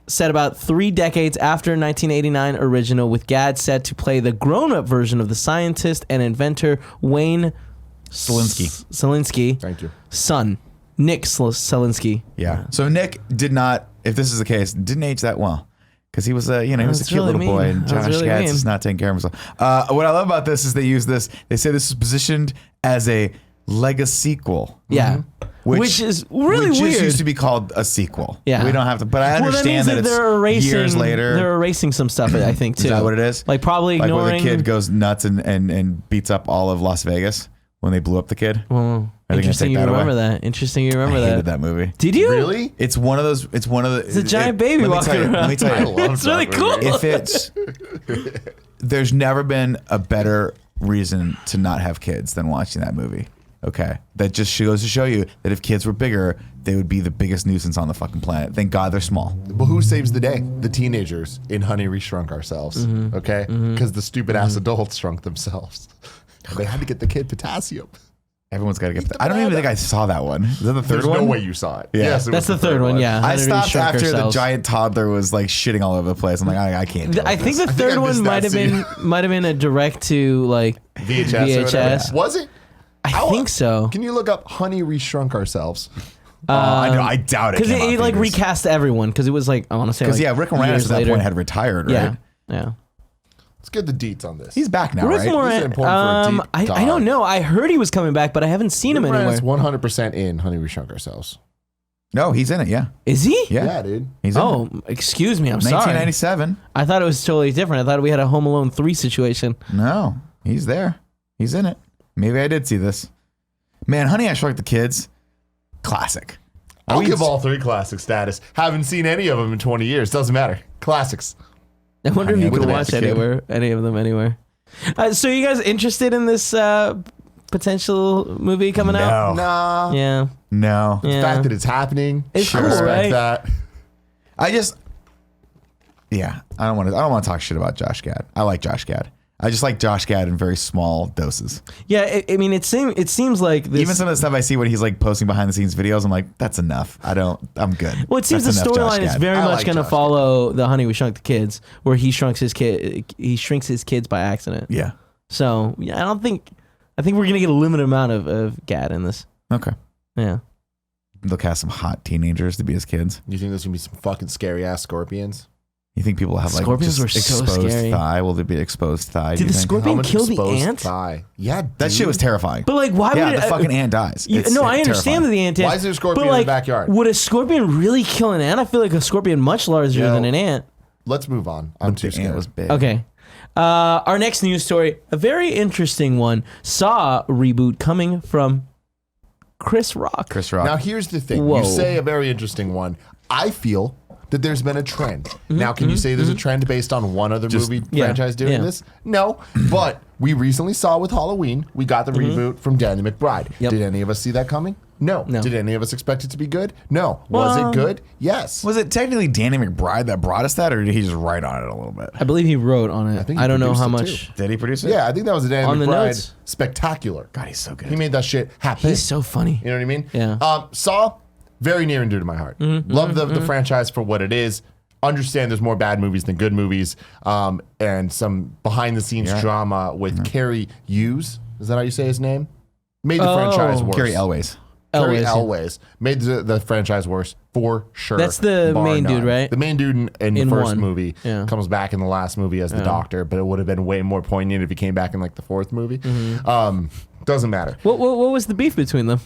Speaker 1: Set about 3 decades after 1989 original, with Gad set to play the grown-up version of the scientist and inventor Wayne Selinsky.
Speaker 3: Thank you.
Speaker 1: Son, Nick Selinsky.
Speaker 2: Yeah. So Nick did not, if this is the case, didn't age that well. Because he was he was a
Speaker 1: That's
Speaker 2: cute
Speaker 1: really
Speaker 2: little boy,
Speaker 1: mean.
Speaker 2: and
Speaker 1: That was
Speaker 2: Josh
Speaker 1: really
Speaker 2: Gad's
Speaker 1: mean.
Speaker 2: is not taking care of himself. What I love about this is they use this. They say this is positioned as a Lego sequel.
Speaker 1: Yeah. Which is really
Speaker 2: which
Speaker 1: weird.
Speaker 2: Just used to be called a sequel.
Speaker 1: Yeah.
Speaker 2: We don't have to, but I
Speaker 1: Well, that means
Speaker 2: understand that
Speaker 1: they're
Speaker 2: it's
Speaker 1: erasing,
Speaker 2: years later.
Speaker 1: They're erasing some stuff, I think, too.
Speaker 2: Is that what it is?
Speaker 1: Like probably
Speaker 2: Like where
Speaker 1: ignoring.
Speaker 2: the kid goes nuts and beats up all of Las Vegas when they blew up the kid.
Speaker 1: Well,
Speaker 2: Are they gonna
Speaker 1: interesting
Speaker 2: take
Speaker 1: you
Speaker 2: that away?
Speaker 1: remember that. Interesting you remember
Speaker 2: I
Speaker 1: that.
Speaker 2: hated that movie.
Speaker 1: Did you?
Speaker 3: Really?
Speaker 2: It's one of those. It's one of the.
Speaker 1: It's a giant baby
Speaker 2: let me
Speaker 1: walking
Speaker 2: tell you,
Speaker 1: around.
Speaker 2: Let me tell
Speaker 3: I
Speaker 2: you.
Speaker 3: love
Speaker 1: It's really
Speaker 3: that
Speaker 1: cool.
Speaker 3: movie.
Speaker 2: If it's there's never been a better reason to not have kids than watching that movie. Okay, that just goes to show you that if kids were bigger, they would be the biggest nuisance on the fucking planet. Thank God they're small.
Speaker 3: But who saves the day? The teenagers in Honey, We Shrunk Ourselves.
Speaker 1: Mm-hmm.
Speaker 3: Okay? Because the stupid ass adults shrunk themselves. They had to get the kid potassium.
Speaker 2: Everyone's got to get. I don't even think I saw that one. Is that the third
Speaker 3: There's
Speaker 2: one?
Speaker 3: no way you saw it.
Speaker 2: Yeah.
Speaker 3: Yes, it
Speaker 1: That's
Speaker 3: was
Speaker 1: the third one, yeah.
Speaker 2: I
Speaker 1: Honey, We
Speaker 2: stopped
Speaker 1: Shrunk
Speaker 2: after
Speaker 1: Ourselves.
Speaker 2: the giant toddler was like shitting all over the place. I'm like, I can't. deal
Speaker 1: I
Speaker 2: with
Speaker 1: think
Speaker 2: this.
Speaker 1: the third
Speaker 3: I
Speaker 1: one
Speaker 3: missed
Speaker 1: might
Speaker 3: that
Speaker 1: have been a direct to like
Speaker 3: VHS. Or whatever.
Speaker 1: VHS.
Speaker 3: Was it?
Speaker 1: I think so.
Speaker 3: Can you look up Honey, We Shrunk Ourselves?
Speaker 2: I doubt it.
Speaker 1: Because
Speaker 2: came
Speaker 1: it
Speaker 2: out
Speaker 1: like
Speaker 2: theaters.
Speaker 1: recast everyone. Because it was like I want to say
Speaker 2: Because
Speaker 1: like
Speaker 2: Rick Moranis
Speaker 1: years
Speaker 2: at that
Speaker 1: later.
Speaker 2: point had retired, right?
Speaker 1: Yeah, yeah.
Speaker 3: Let's get the deets on this.
Speaker 2: He's back now,
Speaker 1: Rick
Speaker 2: right?
Speaker 1: Moranis.
Speaker 3: This is important for a deep
Speaker 1: I don't
Speaker 3: dive.
Speaker 1: know. I heard he was coming back, but I haven't seen him anywhere.
Speaker 3: 100% in Honey, We Shrunk Ourselves.
Speaker 2: No, he's in it. Yeah,
Speaker 1: Is he?
Speaker 2: yeah,
Speaker 3: dude.
Speaker 2: he's in it.
Speaker 1: Oh, excuse me. I'm sorry.
Speaker 2: 1997.
Speaker 1: I thought it was totally different. I thought we had a Home Alone 3 situation.
Speaker 2: No, he's there. He's in it. Maybe I did see this. Man, Honey, I Shrunk the Kids. Classic.
Speaker 3: I'll give all 3 classic status. Haven't seen any of them in 20 years. Doesn't matter. Classics.
Speaker 1: I wonder
Speaker 2: Honey,
Speaker 1: if you
Speaker 2: I
Speaker 1: could
Speaker 2: Shrunk
Speaker 1: watch
Speaker 2: the Kid.
Speaker 1: any of them anywhere. So you guys interested in this potential movie coming out?
Speaker 3: Nah.
Speaker 1: Yeah.
Speaker 2: No.
Speaker 3: The
Speaker 1: Yeah.
Speaker 3: fact that it's happening.
Speaker 1: It's
Speaker 3: I
Speaker 1: cool,
Speaker 3: respect
Speaker 1: right?
Speaker 3: that.
Speaker 2: I don't want to talk shit about Josh Gad. I like Josh Gad. I just like Josh Gad in very small doses.
Speaker 1: Yeah, I mean, it seems like this.
Speaker 2: Even some of the stuff I see when he's like posting behind the scenes videos, I'm like, that's enough. I'm good.
Speaker 1: Well, it seems
Speaker 2: That's
Speaker 1: the
Speaker 2: enough, Josh
Speaker 1: storyline is
Speaker 2: Gad.
Speaker 1: very
Speaker 3: I
Speaker 1: much
Speaker 3: like
Speaker 1: going to
Speaker 3: Josh
Speaker 1: follow the Honey We Shrunk the Kids, where he shrinks his kids by accident.
Speaker 2: Yeah.
Speaker 1: So yeah, I think we're gonna get a limited amount of Gad in this.
Speaker 2: Okay.
Speaker 1: Yeah.
Speaker 2: They'll cast some hot teenagers to be his kids.
Speaker 3: You think there's going to be some fucking scary ass scorpions?
Speaker 2: You think people have like
Speaker 1: Scorpions
Speaker 2: just
Speaker 1: were so
Speaker 2: exposed
Speaker 1: scary.
Speaker 2: thigh? Will there be exposed thigh? do
Speaker 1: Did
Speaker 2: you
Speaker 1: the
Speaker 2: think?
Speaker 1: scorpion
Speaker 3: How much
Speaker 1: kill the
Speaker 3: exposed
Speaker 1: ant?
Speaker 3: thigh? Yeah,
Speaker 2: That
Speaker 3: dude.
Speaker 2: shit was terrifying.
Speaker 1: But like, why
Speaker 2: yeah,
Speaker 1: would
Speaker 2: the fucking ant dies. It's
Speaker 1: no, I understand that
Speaker 2: terrifying.
Speaker 1: the ant.
Speaker 3: Why is there a scorpion
Speaker 1: but
Speaker 3: in the
Speaker 1: like,
Speaker 3: backyard?
Speaker 1: Would a scorpion really kill an ant? I feel like a scorpion much larger
Speaker 3: Yo.
Speaker 1: than an ant.
Speaker 3: Let's move on. I'm
Speaker 2: But
Speaker 3: too
Speaker 2: the
Speaker 3: scared.
Speaker 2: ant was big.
Speaker 1: Okay. Our next news story, a very interesting one. Saw reboot coming from Chris Rock.
Speaker 2: Chris Rock.
Speaker 3: Now, here's the thing.
Speaker 1: Whoa.
Speaker 3: You say a very interesting one. I feel that there's been a trend. Now, can you say there's a trend based on one other movie
Speaker 1: yeah,
Speaker 3: franchise doing
Speaker 1: yeah.
Speaker 3: this? No. But we recently saw with Halloween, we got the reboot from Danny McBride.
Speaker 1: Yep.
Speaker 3: Did any of us see that coming? No.
Speaker 1: No.
Speaker 3: Did any of us expect it to be good? No. Was it good? Yes.
Speaker 2: Was it technically Danny McBride that brought us that, or did he just write on it a little bit?
Speaker 1: I believe he wrote on it.
Speaker 3: think he
Speaker 1: I don't know
Speaker 3: produced
Speaker 1: how
Speaker 3: it,
Speaker 1: much.
Speaker 3: too.
Speaker 2: Did he produce it?
Speaker 3: Yeah, I think that was a Danny
Speaker 1: On the
Speaker 3: McBride
Speaker 1: notes?
Speaker 3: spectacular.
Speaker 2: God, he's so good.
Speaker 3: He made that shit happen.
Speaker 1: He's so funny.
Speaker 3: You know what I mean?
Speaker 1: Yeah.
Speaker 3: Saw, very near and dear to my heart. Love the franchise for what it is. Understand there's more bad movies than good movies. And some behind the scenes drama with Cary Hughes. Is that how you say his name? Made the franchise worse.
Speaker 2: Cary Elwes.
Speaker 3: Cary
Speaker 1: Elwes, yeah.
Speaker 3: Elwes made the franchise worse for sure.
Speaker 1: That's the
Speaker 3: bar
Speaker 1: main
Speaker 3: none.
Speaker 1: dude, right?
Speaker 3: The main dude in the first
Speaker 1: one.
Speaker 3: movie comes back in the last movie as the doctor, but it would have been way more poignant if he came back in like the fourth movie. Doesn't matter.
Speaker 1: What was the beef between them?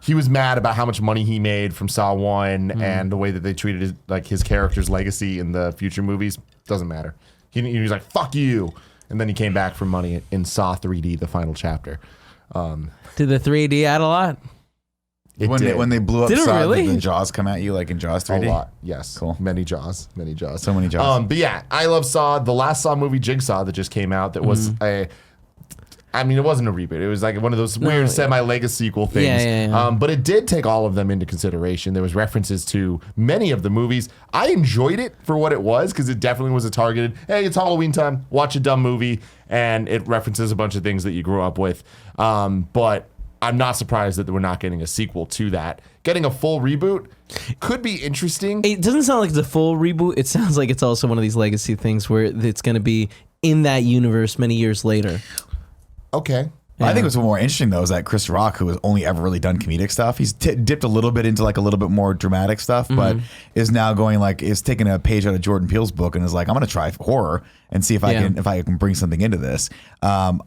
Speaker 3: He was mad about how much money he made from Saw 1 and the way that they treated his character's legacy in the future movies. Doesn't matter. He was like, fuck you. And then he came back for money in Saw 3D, the final chapter.
Speaker 1: Did the 3D add a lot?
Speaker 2: When they blew up
Speaker 1: Did it
Speaker 2: Saw,
Speaker 1: really?
Speaker 2: did the jaws come at you like in Jaws 3D?
Speaker 3: A lot, yes.
Speaker 2: Cool.
Speaker 3: Many Jaws.
Speaker 2: So many jaws.
Speaker 3: But yeah, I love Saw. The last Saw movie, Jigsaw, that just came out, that was it wasn't a reboot. It was like one of those weird semi-legacy sequel things.
Speaker 1: Yeah.
Speaker 3: But it did take all of them into consideration. There was references to many of the movies. I enjoyed it for what it was because it definitely was a targeted, hey, it's Halloween time, watch a dumb movie, and it references a bunch of things that you grew up with. But I'm not surprised that we're not getting a sequel to that. Getting a full reboot could be interesting.
Speaker 1: It doesn't sound like it's a full reboot. It sounds like it's also one of these legacy things where it's going to be in that universe many years later.
Speaker 3: Okay.
Speaker 2: I think what's more interesting though is that Chris Rock, who has only ever really done comedic stuff, he's dipped a little bit into like a little bit more dramatic stuff, but is now going is taking a page out of Jordan Peele's book and is like, I'm going to try horror and see if I can bring something into this. I'm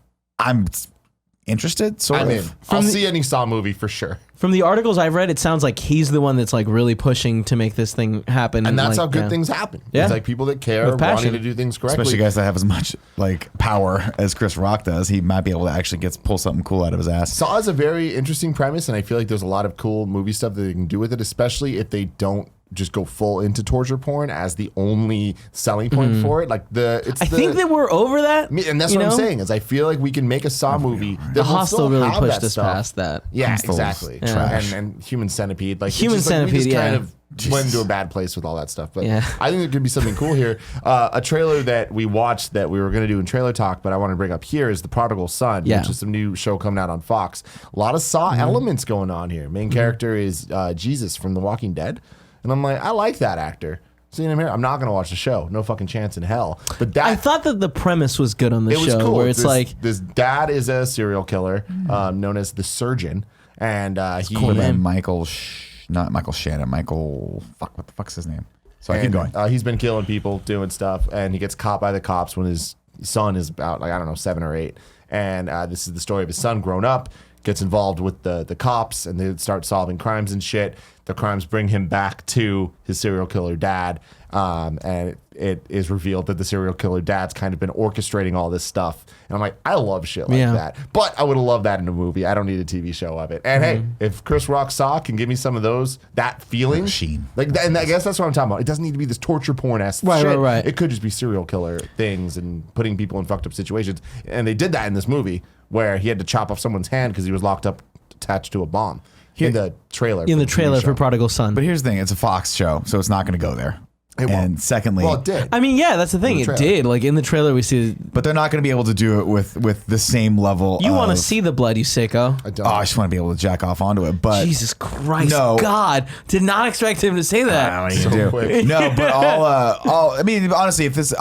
Speaker 2: interested, sort
Speaker 3: I'm
Speaker 2: of.
Speaker 3: in. I'll see any Saw movie for sure.
Speaker 1: From the articles I've read, it sounds like he's the one that's like really pushing to make this thing happen.
Speaker 3: And that's
Speaker 1: like,
Speaker 3: how good things happen.
Speaker 1: Yeah.
Speaker 3: It's like people that care,
Speaker 1: With passion.
Speaker 3: wanting to do things correctly.
Speaker 2: Especially guys that have as much like power as Chris Rock does, he might be able to actually pull something cool out of his ass.
Speaker 3: Saw is a very interesting premise, and I feel like there's a lot of cool movie stuff that they can do with it, especially if they don't just go full into torture porn as the only selling point for it. Like
Speaker 1: I think that we're over that.
Speaker 3: and that's what I'm saying is I feel like we can make a Saw movie that
Speaker 1: The
Speaker 3: will
Speaker 1: Hostel
Speaker 3: still
Speaker 1: really
Speaker 3: have
Speaker 1: pushed
Speaker 3: that
Speaker 1: us
Speaker 3: stuff.
Speaker 1: past that.
Speaker 3: Yeah,
Speaker 2: Hostel's
Speaker 3: exactly.
Speaker 2: trash.
Speaker 3: And Human Centipede, like
Speaker 1: Human
Speaker 3: it's just, like, we
Speaker 1: Centipede,
Speaker 3: just kind
Speaker 1: yeah.
Speaker 3: of went into a bad place with all that stuff. But
Speaker 1: Yeah.
Speaker 3: I think there could be something cool here. A trailer that we watched that we were going to do in Trailer Talk, but I want to bring up here is The Prodigal Son,
Speaker 1: Yeah.
Speaker 3: which is some new show coming out on Fox. A lot of Saw elements going on here. Main character is Jesus from The Walking Dead, and I'm like, I like that actor. Seeing him here, I'm not going to watch the show. No fucking chance in hell. But that
Speaker 1: I thought that the premise was good on the
Speaker 3: it was
Speaker 1: show,
Speaker 3: cool.
Speaker 1: where it's like
Speaker 3: this dad is a serial killer known as the Surgeon, and he
Speaker 2: Cool man, not Michael Shannon, what the fuck's his name? So I keep going.
Speaker 3: He's been killing people, doing stuff, and he gets caught by the cops when his son is about, like, I don't know, 7 or 8. And this is the story of his son grown up, gets involved with the cops, and they start solving crimes and shit. The crimes bring him back to his serial killer dad, and it is revealed that the serial killer dad's kind of been orchestrating all this stuff. And I'm like, I love shit like that. But I would have loved that in a movie. I don't need a TV show of it. And hey, if Chris Rock Saw can give me some of that feeling, like that, and I guess that's what I'm talking about. It doesn't need to be this torture porn-esque shit.
Speaker 1: Right.
Speaker 3: It could just be serial killer things and putting people in fucked up situations. And they did that in this movie where he had to chop off someone's hand because he was locked up attached to a bomb. In the trailer.
Speaker 1: in the trailer for Prodigal Son.
Speaker 2: But here's the thing, it's a Fox show, so it's not going to go there. And secondly,
Speaker 3: well, it did.
Speaker 1: I mean, yeah, that's the thing. It did. Like in the trailer, we see.
Speaker 2: But they're not going to be able to do it with the same level.
Speaker 1: You want to see the blood, you sicko?
Speaker 3: I don't.
Speaker 2: I just want to be able to jack off onto it. But
Speaker 1: Jesus Christ,
Speaker 2: No.
Speaker 1: God, did not expect him to say that.
Speaker 2: I don't know what you do. No, but I mean, honestly, if this,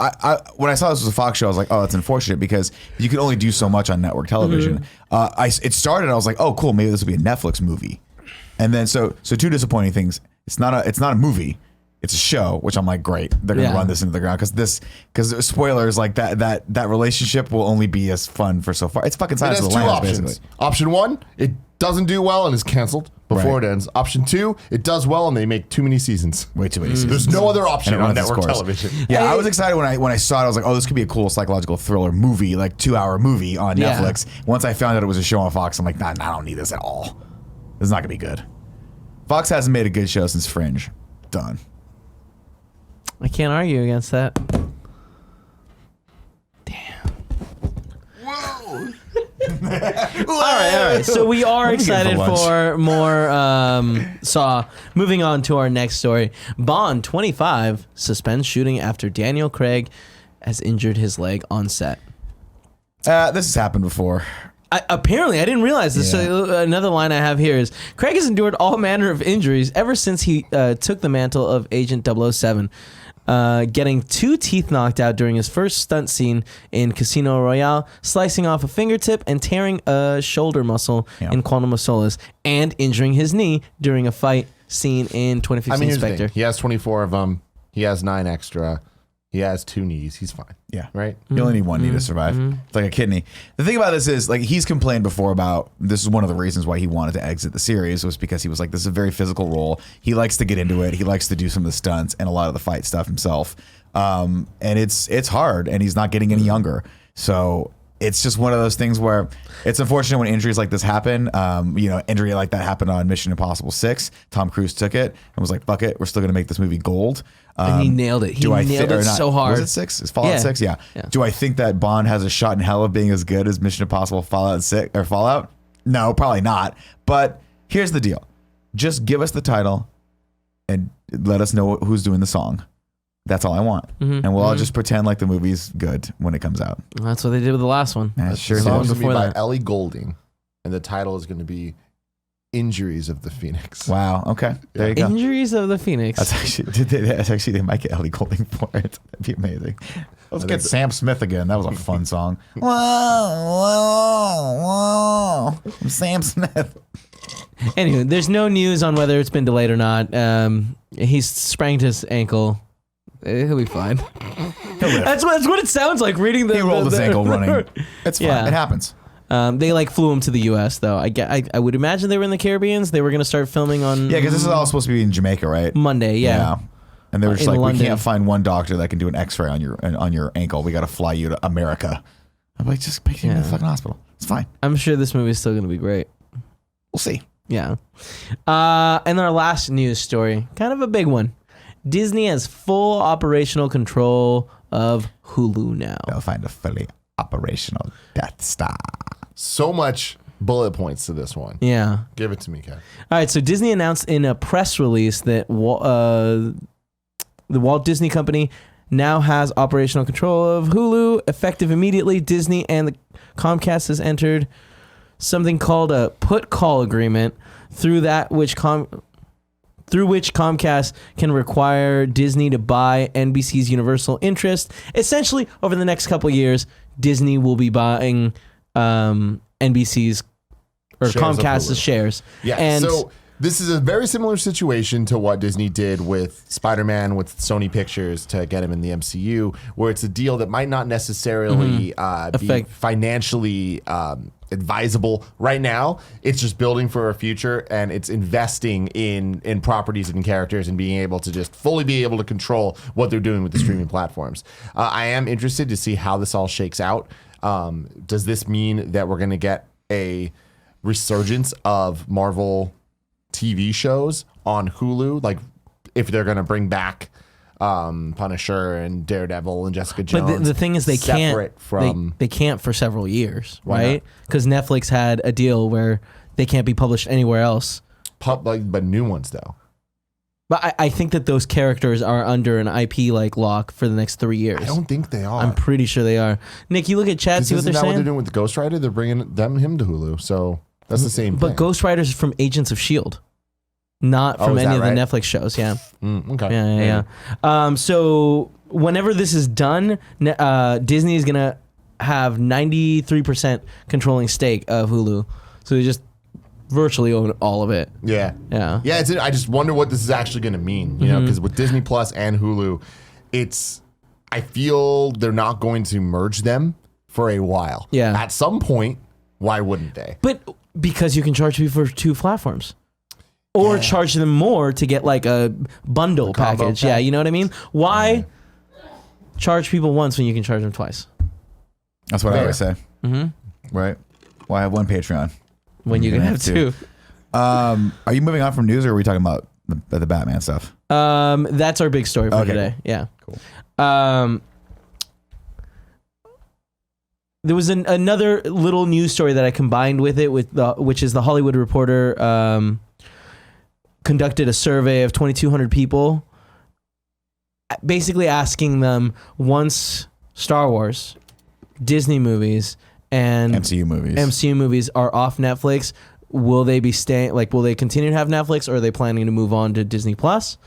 Speaker 2: when I saw this was a Fox show, I was like, oh, that's unfortunate because you can only do so much on network television. It started, I was like, oh, cool, maybe this will be a Netflix movie, and then so two disappointing things. It's not a movie. It's a show, which I'm like, great. They're gonna run this into the ground because spoilers, like that relationship will only be as fun for so far. It's fucking
Speaker 3: It
Speaker 2: Silence
Speaker 3: has
Speaker 2: of
Speaker 3: two
Speaker 2: the Lambs,
Speaker 3: options.
Speaker 2: basically.
Speaker 3: Option 1, it doesn't do well and is canceled before it ends. Option 2, it does well and they make too many seasons.
Speaker 2: Way too many seasons.
Speaker 3: There's no other option
Speaker 2: And it
Speaker 3: on
Speaker 2: runs its
Speaker 3: network
Speaker 2: course.
Speaker 3: television.
Speaker 2: Yeah, I was excited when I saw it. I was like, oh, this could be a cool psychological thriller movie, like 2-hour movie on Netflix. Once I found out it was a show on Fox, I'm like, nah, I don't need this at all. This is not gonna be good. Fox hasn't made a good show since Fringe. Done.
Speaker 1: I can't argue against that. Damn.
Speaker 3: Whoa.
Speaker 1: All right. So we are excited for more Saw. Moving on to our next story. Bond 25 suspends shooting after Daniel Craig has injured his leg on set.
Speaker 2: This has happened before.
Speaker 1: Apparently, I didn't realize this.
Speaker 2: Yeah.
Speaker 1: So another line I have here is, Craig has endured all manner of injuries ever since he took the mantle of Agent 007, getting 2 teeth knocked out during his first stunt scene in Casino Royale, slicing off a fingertip and tearing a shoulder muscle in Quantum of Solace, and injuring his knee during a fight scene in 2015 Spectre.
Speaker 3: He has 24 of them. He has 9 extra. He has 2 knees. He's fine.
Speaker 2: Yeah.
Speaker 3: Right?
Speaker 2: You only need 1 knee to survive. It's like a kidney. The thing about this is, like, he's complained before about, this is one of the reasons why he wanted to exit the series, was because he was like, this is a very physical role. He likes to get into it. He likes to do some of the stunts and a lot of the fight stuff himself. And it's hard, and he's not getting any younger. So it's just one of those things where it's unfortunate when injuries like this happen. Injury like that happened on Mission Impossible 6. Tom Cruise took it and was like, fuck it, we're still going to make this movie gold.
Speaker 1: And he nailed it. He nailed it so hard.
Speaker 2: Was it 6? Is Fallout 6? Yeah. Do I think that Bond has a shot in hell of being as good as Mission Impossible Fallout 6 or Fallout? No, probably not. But here's the deal. Just give us the title and let us know who's doing the song. That's all I want. And we'll all just pretend like the movie's good when it comes out.
Speaker 1: That's what they did with the last one.
Speaker 2: Yeah, sure.
Speaker 3: The song's
Speaker 1: did.
Speaker 3: going to be by Ellie Goulding, and the title is going to be Injuries of the Phoenix.
Speaker 2: Wow. Okay. There you go.
Speaker 1: Injuries of the Phoenix.
Speaker 2: That's actually they might get Ellie Goulding for it. That'd be amazing. Let's get Sam Smith again. That was a fun song. Whoa, whoa, whoa. I'm Sam Smith.
Speaker 1: Anyway, there's no news on whether it's been delayed or not. He's sprained his ankle. He'll be fine. That's what it sounds like reading the.
Speaker 2: He rolled his ankle running. It's fine.
Speaker 1: Yeah.
Speaker 2: It happens.
Speaker 1: They flew him to the U.S. though. I would imagine they were in the Caribbean. They were going to start filming on.
Speaker 2: Yeah, because this is all supposed to be in Jamaica, right?
Speaker 1: Monday. Yeah.
Speaker 2: And they were just
Speaker 1: In
Speaker 2: like,
Speaker 1: London.
Speaker 2: we can't find one doctor that can do an X-ray on your ankle. We got to fly you to America. I'm like, just take me to the fucking hospital. It's fine.
Speaker 1: I'm sure this movie is still going to be great.
Speaker 2: We'll see.
Speaker 1: Yeah. And our last news story, kind of a big one. Disney has full operational control of Hulu now.
Speaker 2: They'll find a fully operational Death Star.
Speaker 3: So much bullet points to this one.
Speaker 1: Yeah.
Speaker 3: Give it to me, Kev.
Speaker 1: All right. So Disney announced in a press release that the Walt Disney Company now has operational control of Hulu. Effective immediately, Disney and the Comcast has entered something called a put call agreement through which Comcast can require Disney to buy NBC's Universal interest. Essentially, over the next couple of years, Disney will be buying NBC's or Comcast's shares.
Speaker 3: Yeah.
Speaker 1: And
Speaker 3: so this is a very similar situation to what Disney did with Spider-Man with Sony Pictures to get him in the MCU, where it's a deal that might not necessarily be financially advisable right now. It's just building for a future, and it's investing in properties and characters and being able to just fully be able to control what they're doing with the streaming platforms. I am interested to see how this all shakes out. Does this mean that we're going to get a resurgence of Marvel TV shows on Hulu? Like if they're going to bring back Punisher and Daredevil and Jessica Jones.
Speaker 1: But the thing is, they can't
Speaker 3: from
Speaker 1: they can't for several years, right? Because Netflix had a deal where they can't be published anywhere else.
Speaker 3: but new ones though.
Speaker 1: But I think that those characters are under an IP lock for the next 3 years.
Speaker 3: I don't think they are.
Speaker 1: I'm pretty sure they are. Nick, you look at chat, see what they're
Speaker 3: Isn't that what they're
Speaker 1: saying.
Speaker 3: doing with Ghost Rider? They're bringing him to Hulu, so that's the same thing.
Speaker 1: But Ghost Rider's from Agents of S.H.I.E.L.D., not from
Speaker 3: is
Speaker 1: any of
Speaker 3: that
Speaker 1: the
Speaker 3: right?
Speaker 1: Netflix shows. Yeah.
Speaker 3: Okay.
Speaker 1: Yeah. So whenever this is done, Disney is gonna have 93% controlling stake of Hulu. So they just virtually own all of it.
Speaker 3: Yeah.
Speaker 1: Yeah.
Speaker 3: Yeah. I just wonder what this is actually going to mean, you know, because with Disney Plus and Hulu, I feel they're not going to merge them for a while.
Speaker 1: Yeah.
Speaker 3: At some point, why wouldn't they?
Speaker 1: But because you can charge people for 2 platforms. Or charge them more to get a bundle package. Yeah, you know what I mean? Why charge people once when you can charge them twice?
Speaker 2: That's what I always say. Mm-hmm. Right? Why have one Patreon?
Speaker 1: When you can have 2.
Speaker 2: Are you moving on from news, or are we talking about the Batman stuff?
Speaker 1: That's our big story for today.
Speaker 2: Cool.
Speaker 1: Yeah.
Speaker 2: Cool.
Speaker 1: there was another little news story that I combined with it, which is the Hollywood Reporter conducted a survey of 2,200 people, basically asking them, once Star Wars, Disney movies, and MCU movies are off Netflix, will they be staying? Like, will they continue to have Netflix, or are they planning to move on to Disney Plus?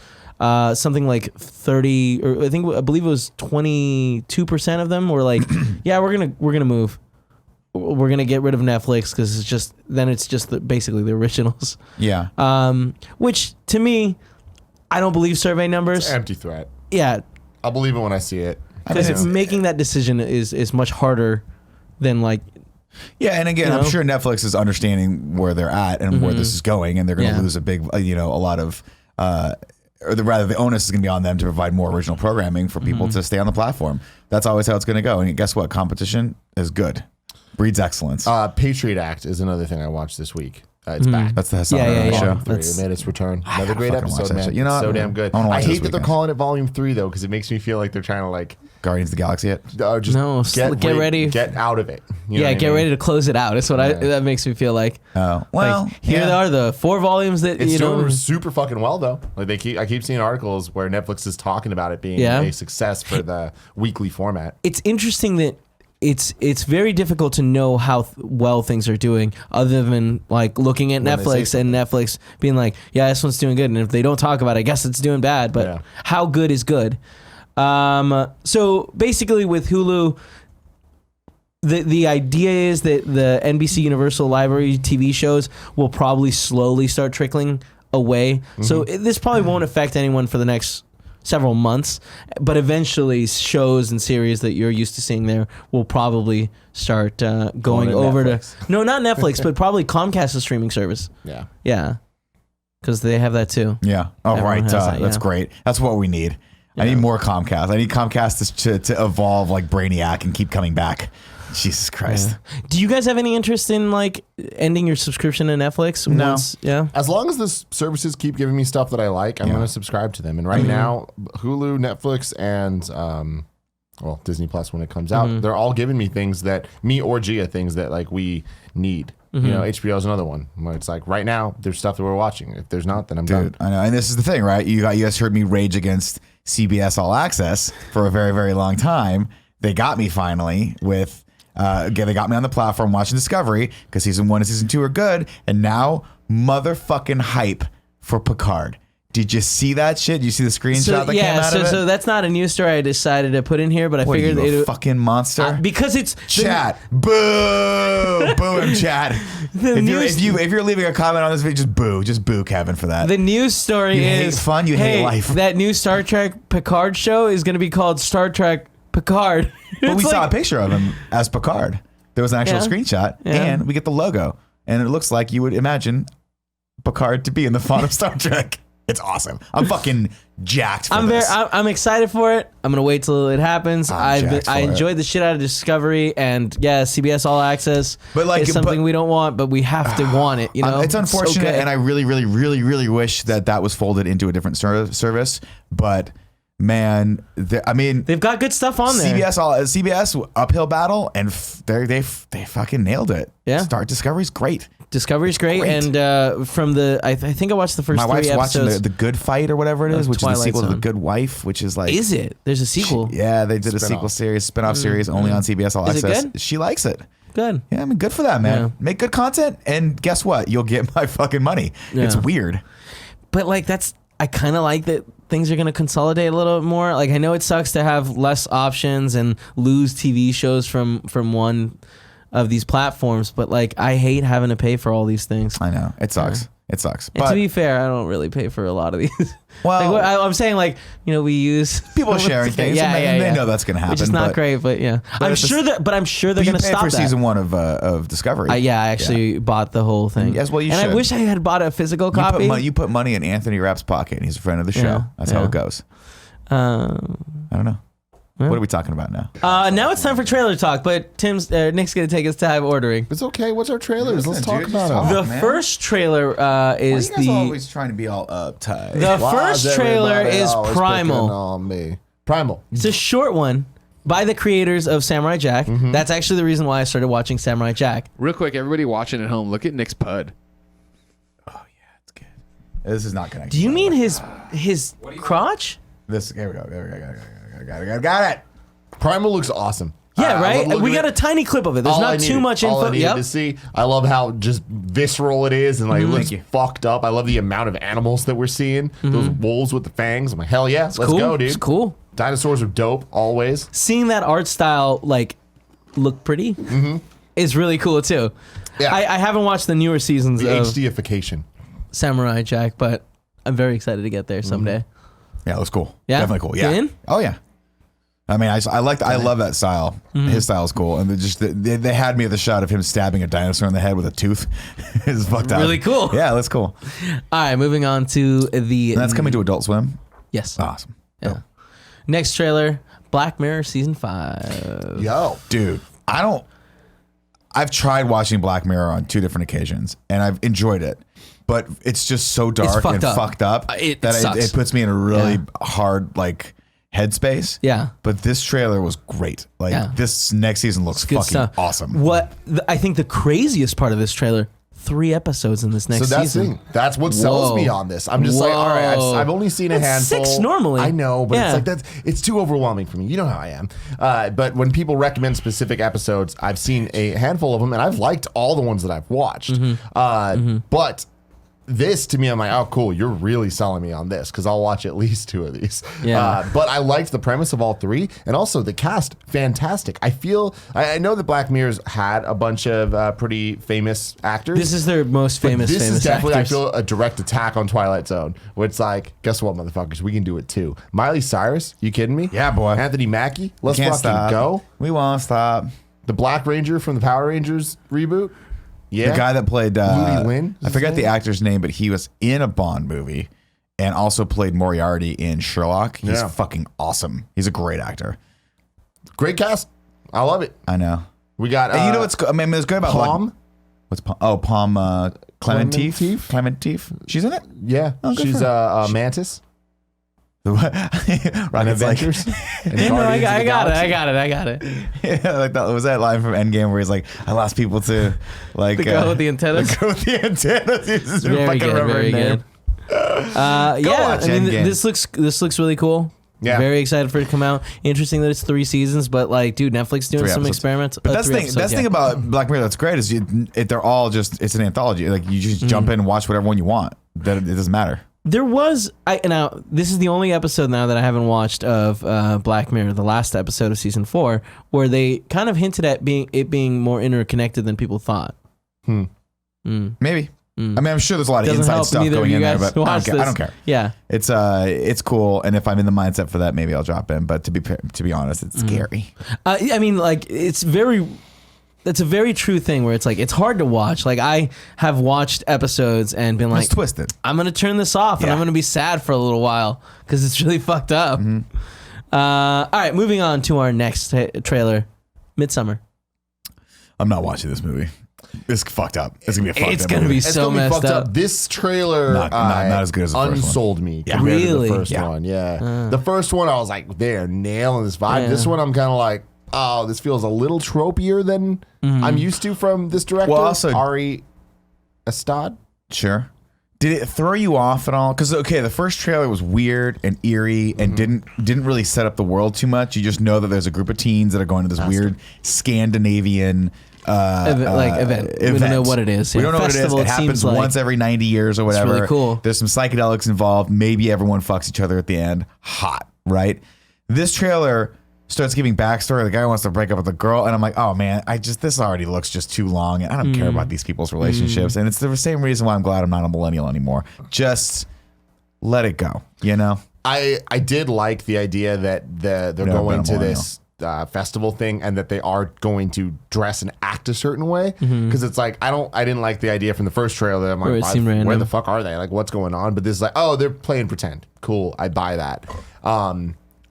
Speaker 1: Something like 30, or I believe it was 22% of them were like, yeah, we're gonna move. We're gonna get rid of Netflix because it's just basically the originals.
Speaker 2: Yeah.
Speaker 1: Which to me, I don't believe survey numbers.
Speaker 3: It's an empty threat.
Speaker 1: Yeah.
Speaker 3: I'll believe it when I see it.
Speaker 1: Because making that decision is much harder than like.
Speaker 2: Yeah, and again, I'm sure Netflix is understanding where they're at and where this is going, and they're going to lose a big, a lot of, the onus is going to be on them to provide more original programming for people to stay on the platform. That's always how it's going to go. And guess what? Competition is good. Breeds excellence.
Speaker 3: Patriot Act is another thing I watched this week. It's back.
Speaker 2: That's the Hassan show.
Speaker 3: It made its return. Another great episode, man.
Speaker 2: You know,
Speaker 3: so damn good. I hate that they're calling it Volume 3 though, because it makes me feel like they're trying to like
Speaker 2: Guardians of the Galaxy it.
Speaker 1: Get ready.
Speaker 3: Get out of it.
Speaker 1: Get ready to close it out. It's what that makes me feel like.
Speaker 2: Oh well,
Speaker 1: like, here are the 4 volumes that
Speaker 3: it's doing super fucking well though. Like I keep seeing articles where Netflix is talking about it being a success for the weekly format.
Speaker 1: It's interesting that it's very difficult to know how well things are doing, other than like looking at Netflix and Netflix being like, yeah, this one's doing good, and if they don't talk about it, I guess it's doing bad. But how good is good? So basically, with Hulu, the idea is that the NBC Universal Library TV shows will probably slowly start trickling away. So this probably won't affect anyone for the next several months, but eventually shows and series that you're used to seeing there will probably start going over Netflix. Not Netflix, but probably Comcast's streaming service. Yeah, because they have that too.
Speaker 2: Yeah. Oh, right. That's great. That's what we need. I need more Comcast. I need Comcast to evolve like Brainiac and keep coming back. Jesus Christ.
Speaker 1: Do you guys have any interest in like ending your subscription to Netflix?
Speaker 2: No.
Speaker 3: As long as the services keep giving me stuff that I like, I'm going to subscribe to them. And right now, Hulu, Netflix, and Disney Plus when it comes out, they're all giving me things that things that like we need. HBO is another one where it's like right now there's stuff that we're watching. If there's not, then I'm done.
Speaker 2: I know, and this is the thing, right? You guys heard me rage against CBS All Access for a very, very long time. They got me finally with. They got me on the platform watching Discovery because season 1 and season 2 are good, and now motherfucking hype for Picard. Did you see that shit? Did you see the screenshot that came out of it?
Speaker 1: So that's not a news story I decided to put in here, but I figured
Speaker 2: it a fucking monster.
Speaker 1: Because it's
Speaker 2: chat. Boo, boo him, chat. If you're leaving a comment on this video, just boo Kevin for that.
Speaker 1: The news story
Speaker 2: you hate fun. You hate life.
Speaker 1: That new Star Trek Picard show is going to be called Star Trek Picard.
Speaker 2: But we saw a picture of him as Picard. There was an actual screenshot, and we get the logo, and it looks like you would imagine Picard to be in the font of Star Trek. It's awesome. I'm fucking jacked for this.
Speaker 1: I'm excited for it. I'm gonna wait till it happens. I enjoyed the shit out of Discovery, and CBS All Access is something we don't want, but we have to want it.
Speaker 2: It's unfortunate, and I really, really, really, really wish that was folded into a different service, but. Man,
Speaker 1: they've got good stuff on there.
Speaker 2: CBS uphill battle, and they fucking nailed it.
Speaker 1: Yeah,
Speaker 2: Discovery's great.
Speaker 1: Discovery's great, and from I think I watched the first 3 episodes.
Speaker 2: My wife's watching the Good Fight or whatever it is, which is the sequel to The Good Wife, which is like.
Speaker 1: Is it? There's a sequel.
Speaker 2: They did a sequel series, spinoff series, only on CBS All Access.
Speaker 1: Is it good?
Speaker 2: She likes it.
Speaker 1: Good.
Speaker 2: Yeah, good for that, man. Yeah. Make good content, and guess what? You'll get my fucking money. Yeah. It's weird,
Speaker 1: but like I kind of like that things are going to consolidate a little bit more. Like I know it sucks to have less options and lose TV shows from one of these platforms, but like I hate having to pay for all these things.
Speaker 2: I know. It sucks. It sucks.
Speaker 1: And to be fair, I don't really pay for a lot of these.
Speaker 2: Well,
Speaker 1: I'm saying we use
Speaker 2: people sharing things. And they know that's going to happen.
Speaker 1: Which is not great, but I'm sure they're going to stop
Speaker 2: for season 1 of Discovery.
Speaker 1: I actually bought the whole thing.
Speaker 2: Yes, well, you should.
Speaker 1: And I wish I had bought a physical copy.
Speaker 2: You put money in Anthony Rapp's pocket, and he's a friend of the show.
Speaker 1: Yeah,
Speaker 2: that's how it goes. I don't know. What are we talking about now?
Speaker 1: Now it's time for trailer talk, but Nick's going to take his time ordering.
Speaker 3: It's okay. What's our trailers? Let's talk about
Speaker 1: them. The first trailer is
Speaker 2: Why are you guys always trying to be all uptight?
Speaker 1: The first trailer is Primal.
Speaker 3: On me? Primal.
Speaker 1: It's a short one. by the creators of Samurai Jack. That's actually the reason why I started watching Samurai Jack.
Speaker 6: Real quick, everybody watching at home, look at Nick's pud.
Speaker 2: Oh yeah, it's good. This is not connected.
Speaker 1: Do you mean his crotch?
Speaker 2: This? Here we go. There we go. Got it.
Speaker 3: Primal looks awesome.
Speaker 1: Yeah,
Speaker 3: I
Speaker 1: right.
Speaker 3: love
Speaker 1: We
Speaker 3: looking
Speaker 1: got
Speaker 3: at
Speaker 1: a tiny clip of it. There's not too much info.
Speaker 3: All I needed to see. I love how just visceral it is and like it looks fucked up. I love the amount of animals that we're seing. Those wolves with the fangs. I'm like, hell yeah, let's go, dude.
Speaker 1: It's cool.
Speaker 3: Dinosaurs are dope, always.
Speaker 1: Seeing that art style like look pretty is really cool too.
Speaker 3: Yeah.
Speaker 1: I haven't watched the newer seasons
Speaker 3: The
Speaker 1: of
Speaker 3: HDification.
Speaker 1: Samurai Jack, but I'm very excited to get there someday.
Speaker 2: Yeah, it looks cool.
Speaker 1: Yeah?
Speaker 2: Definitely cool. Yeah.
Speaker 1: You in?
Speaker 2: Oh yeah. I mean, I love that style. His style is cool, and they had me at the shot of him stabbing a dinosaur in the head with a tooth. It's fucked up.
Speaker 1: Really cool.
Speaker 2: Yeah, that's cool.
Speaker 1: All right, moving on to the.
Speaker 2: And that's coming to Adult Swim.
Speaker 1: Yes.
Speaker 2: Awesome.
Speaker 1: Yeah.
Speaker 2: Dope.
Speaker 1: Next trailer, Black Mirror season 5.
Speaker 3: Yo.
Speaker 2: Dude, I've tried watching Black Mirror on 2 different occasions, and I've enjoyed it. But it's just so dark and fucked up that it puts me in a really hard headspace.
Speaker 1: Yeah.
Speaker 2: But this trailer was great. This next season looks fucking awesome.
Speaker 1: I think the craziest part of this trailer, 3 episodes in this next season.
Speaker 3: That's what sells me on this. I'm just like, all right, I've only seen a handful.
Speaker 1: 6 normally.
Speaker 3: I know, but it's too overwhelming for me. You know how I am. But when people recommend specific episodes, I've seen a handful of them, and I've liked all the ones that I've watched. But this, to me, I'm like, oh, cool. You're really selling me on this because I'll watch at least 2 of these.
Speaker 1: Yeah.
Speaker 3: But I liked the premise of all 3, and also the cast, fantastic. I know that Black Mirror's had a bunch of pretty famous actors.
Speaker 1: This is their most famous.
Speaker 3: This is definitely,
Speaker 1: actors.
Speaker 3: I feel, a direct attack on Twilight Zone. Where it's like, guess what, motherfuckers? We can do it too. Miley Cyrus, you kidding me?
Speaker 2: Yeah, boy.
Speaker 3: Anthony Mackie, let's
Speaker 2: Can't
Speaker 3: fucking
Speaker 2: stop.
Speaker 3: go.
Speaker 2: We won't stop.
Speaker 3: The Black Ranger from the Power Rangers reboot. Yeah.
Speaker 2: The guy that played
Speaker 3: Moody Lynn,
Speaker 2: I forget the actor's name, but he was in a Bond movie and also played Moriarty in Sherlock. He's fucking awesome. He's a great actor.
Speaker 3: Great cast. I love it.
Speaker 2: I know.
Speaker 3: We got.
Speaker 2: And you know what's? I mean, it's good about
Speaker 3: Palm.
Speaker 2: What's Palm? Oh, Palm Clementif. Clementif. She's in it.
Speaker 3: Yeah,
Speaker 2: Oh, good
Speaker 3: she's
Speaker 2: for
Speaker 3: a Mantis.
Speaker 2: Adventures.
Speaker 1: I got it.
Speaker 2: Yeah, like that was that line from Endgame where he's like, "I lost people to like
Speaker 1: The girl with the antennas.
Speaker 2: The girl with the antennas. Just
Speaker 1: Very
Speaker 2: fucking
Speaker 1: good.
Speaker 2: remember her
Speaker 1: Very
Speaker 2: name.
Speaker 1: good. Yeah,
Speaker 2: watch
Speaker 1: I mean,
Speaker 2: Endgame.
Speaker 1: this looks really cool.
Speaker 3: Yeah.
Speaker 1: Very excited for it to come out. Interesting that it's 3 seasons, but dude, Netflix doing
Speaker 2: 3
Speaker 1: some
Speaker 2: episodes.
Speaker 1: experiments.
Speaker 2: But that's the thing about Black Mirror that's great is they're all just, it's an anthology. Like you just jump in and watch whatever one you want. That it doesn't matter.
Speaker 1: There was now this is the only episode now that I haven't watched of Black Mirror, the last episode of season 4, where they kind of hinted at being more interconnected than people thought.
Speaker 2: Maybe. I mean, I'm sure there's a lot of inside stuff going in there, but I don't care.
Speaker 1: Yeah,
Speaker 2: it's cool, and if I'm in the mindset for that, maybe I'll drop in. But to be honest, it's scary.
Speaker 1: I mean, that's a very true thing where it's it's hard to watch. Like I have watched episoades and been like,
Speaker 2: It's twisted.
Speaker 1: I'm gonna turn this off and I'm gonna be sad for a little while because it's really fucked up. All right, moving on to our next trailer, Midsummer.
Speaker 2: I'm not watching this movie. It's fucked up. It's gonna be a fucked up.
Speaker 1: It's gonna be so messed up.
Speaker 3: This trailer
Speaker 2: Not as good as the first one.
Speaker 3: unsold me
Speaker 2: Yeah.
Speaker 3: compared to
Speaker 1: Really?
Speaker 3: the first one. Yeah. The first one I was like, they're nailing this vibe.
Speaker 1: Yeah.
Speaker 3: This one I'm kind of like, oh, this feels a little tropier than I'm used to from this director,
Speaker 2: Well, also-
Speaker 3: Ari Estad.
Speaker 2: Sure. Did it throw you off at all? Because the first trailer was weird and eerie and didn't really set up the world too much. You just know that there's a group of teens that are going to this weird Scandinavian
Speaker 1: event. We don't know what it is.
Speaker 2: We
Speaker 1: Yeah.
Speaker 2: don't know
Speaker 1: Festival,
Speaker 2: what it is.
Speaker 1: it
Speaker 2: It happens
Speaker 1: seems like.
Speaker 2: once every 90 years or whatever.
Speaker 1: really cool.
Speaker 2: There's some psychedelics involved. Maybe everyone fucks each other at the end. Hot, right? This trailer starts giving backstory. The guy wants to break up with the girl, and I'm like, oh man, this already looks just too long, and I don't care about these people's relationships. And it's the same reason why I'm glad I'm not a millennial anymore. Just let it go, you know?
Speaker 3: I did like the idea that they're
Speaker 2: Never been
Speaker 3: going
Speaker 2: a
Speaker 3: to this festival thing and that they are going to dress and act a certain way because it's like I didn't like the idea from the first trailer. I'm
Speaker 1: Where it
Speaker 3: like,
Speaker 1: seemed
Speaker 3: where
Speaker 1: random.
Speaker 3: the fuck are they? Like, what's going on? But this is like, oh, they're playing pretend. Cool, I buy that.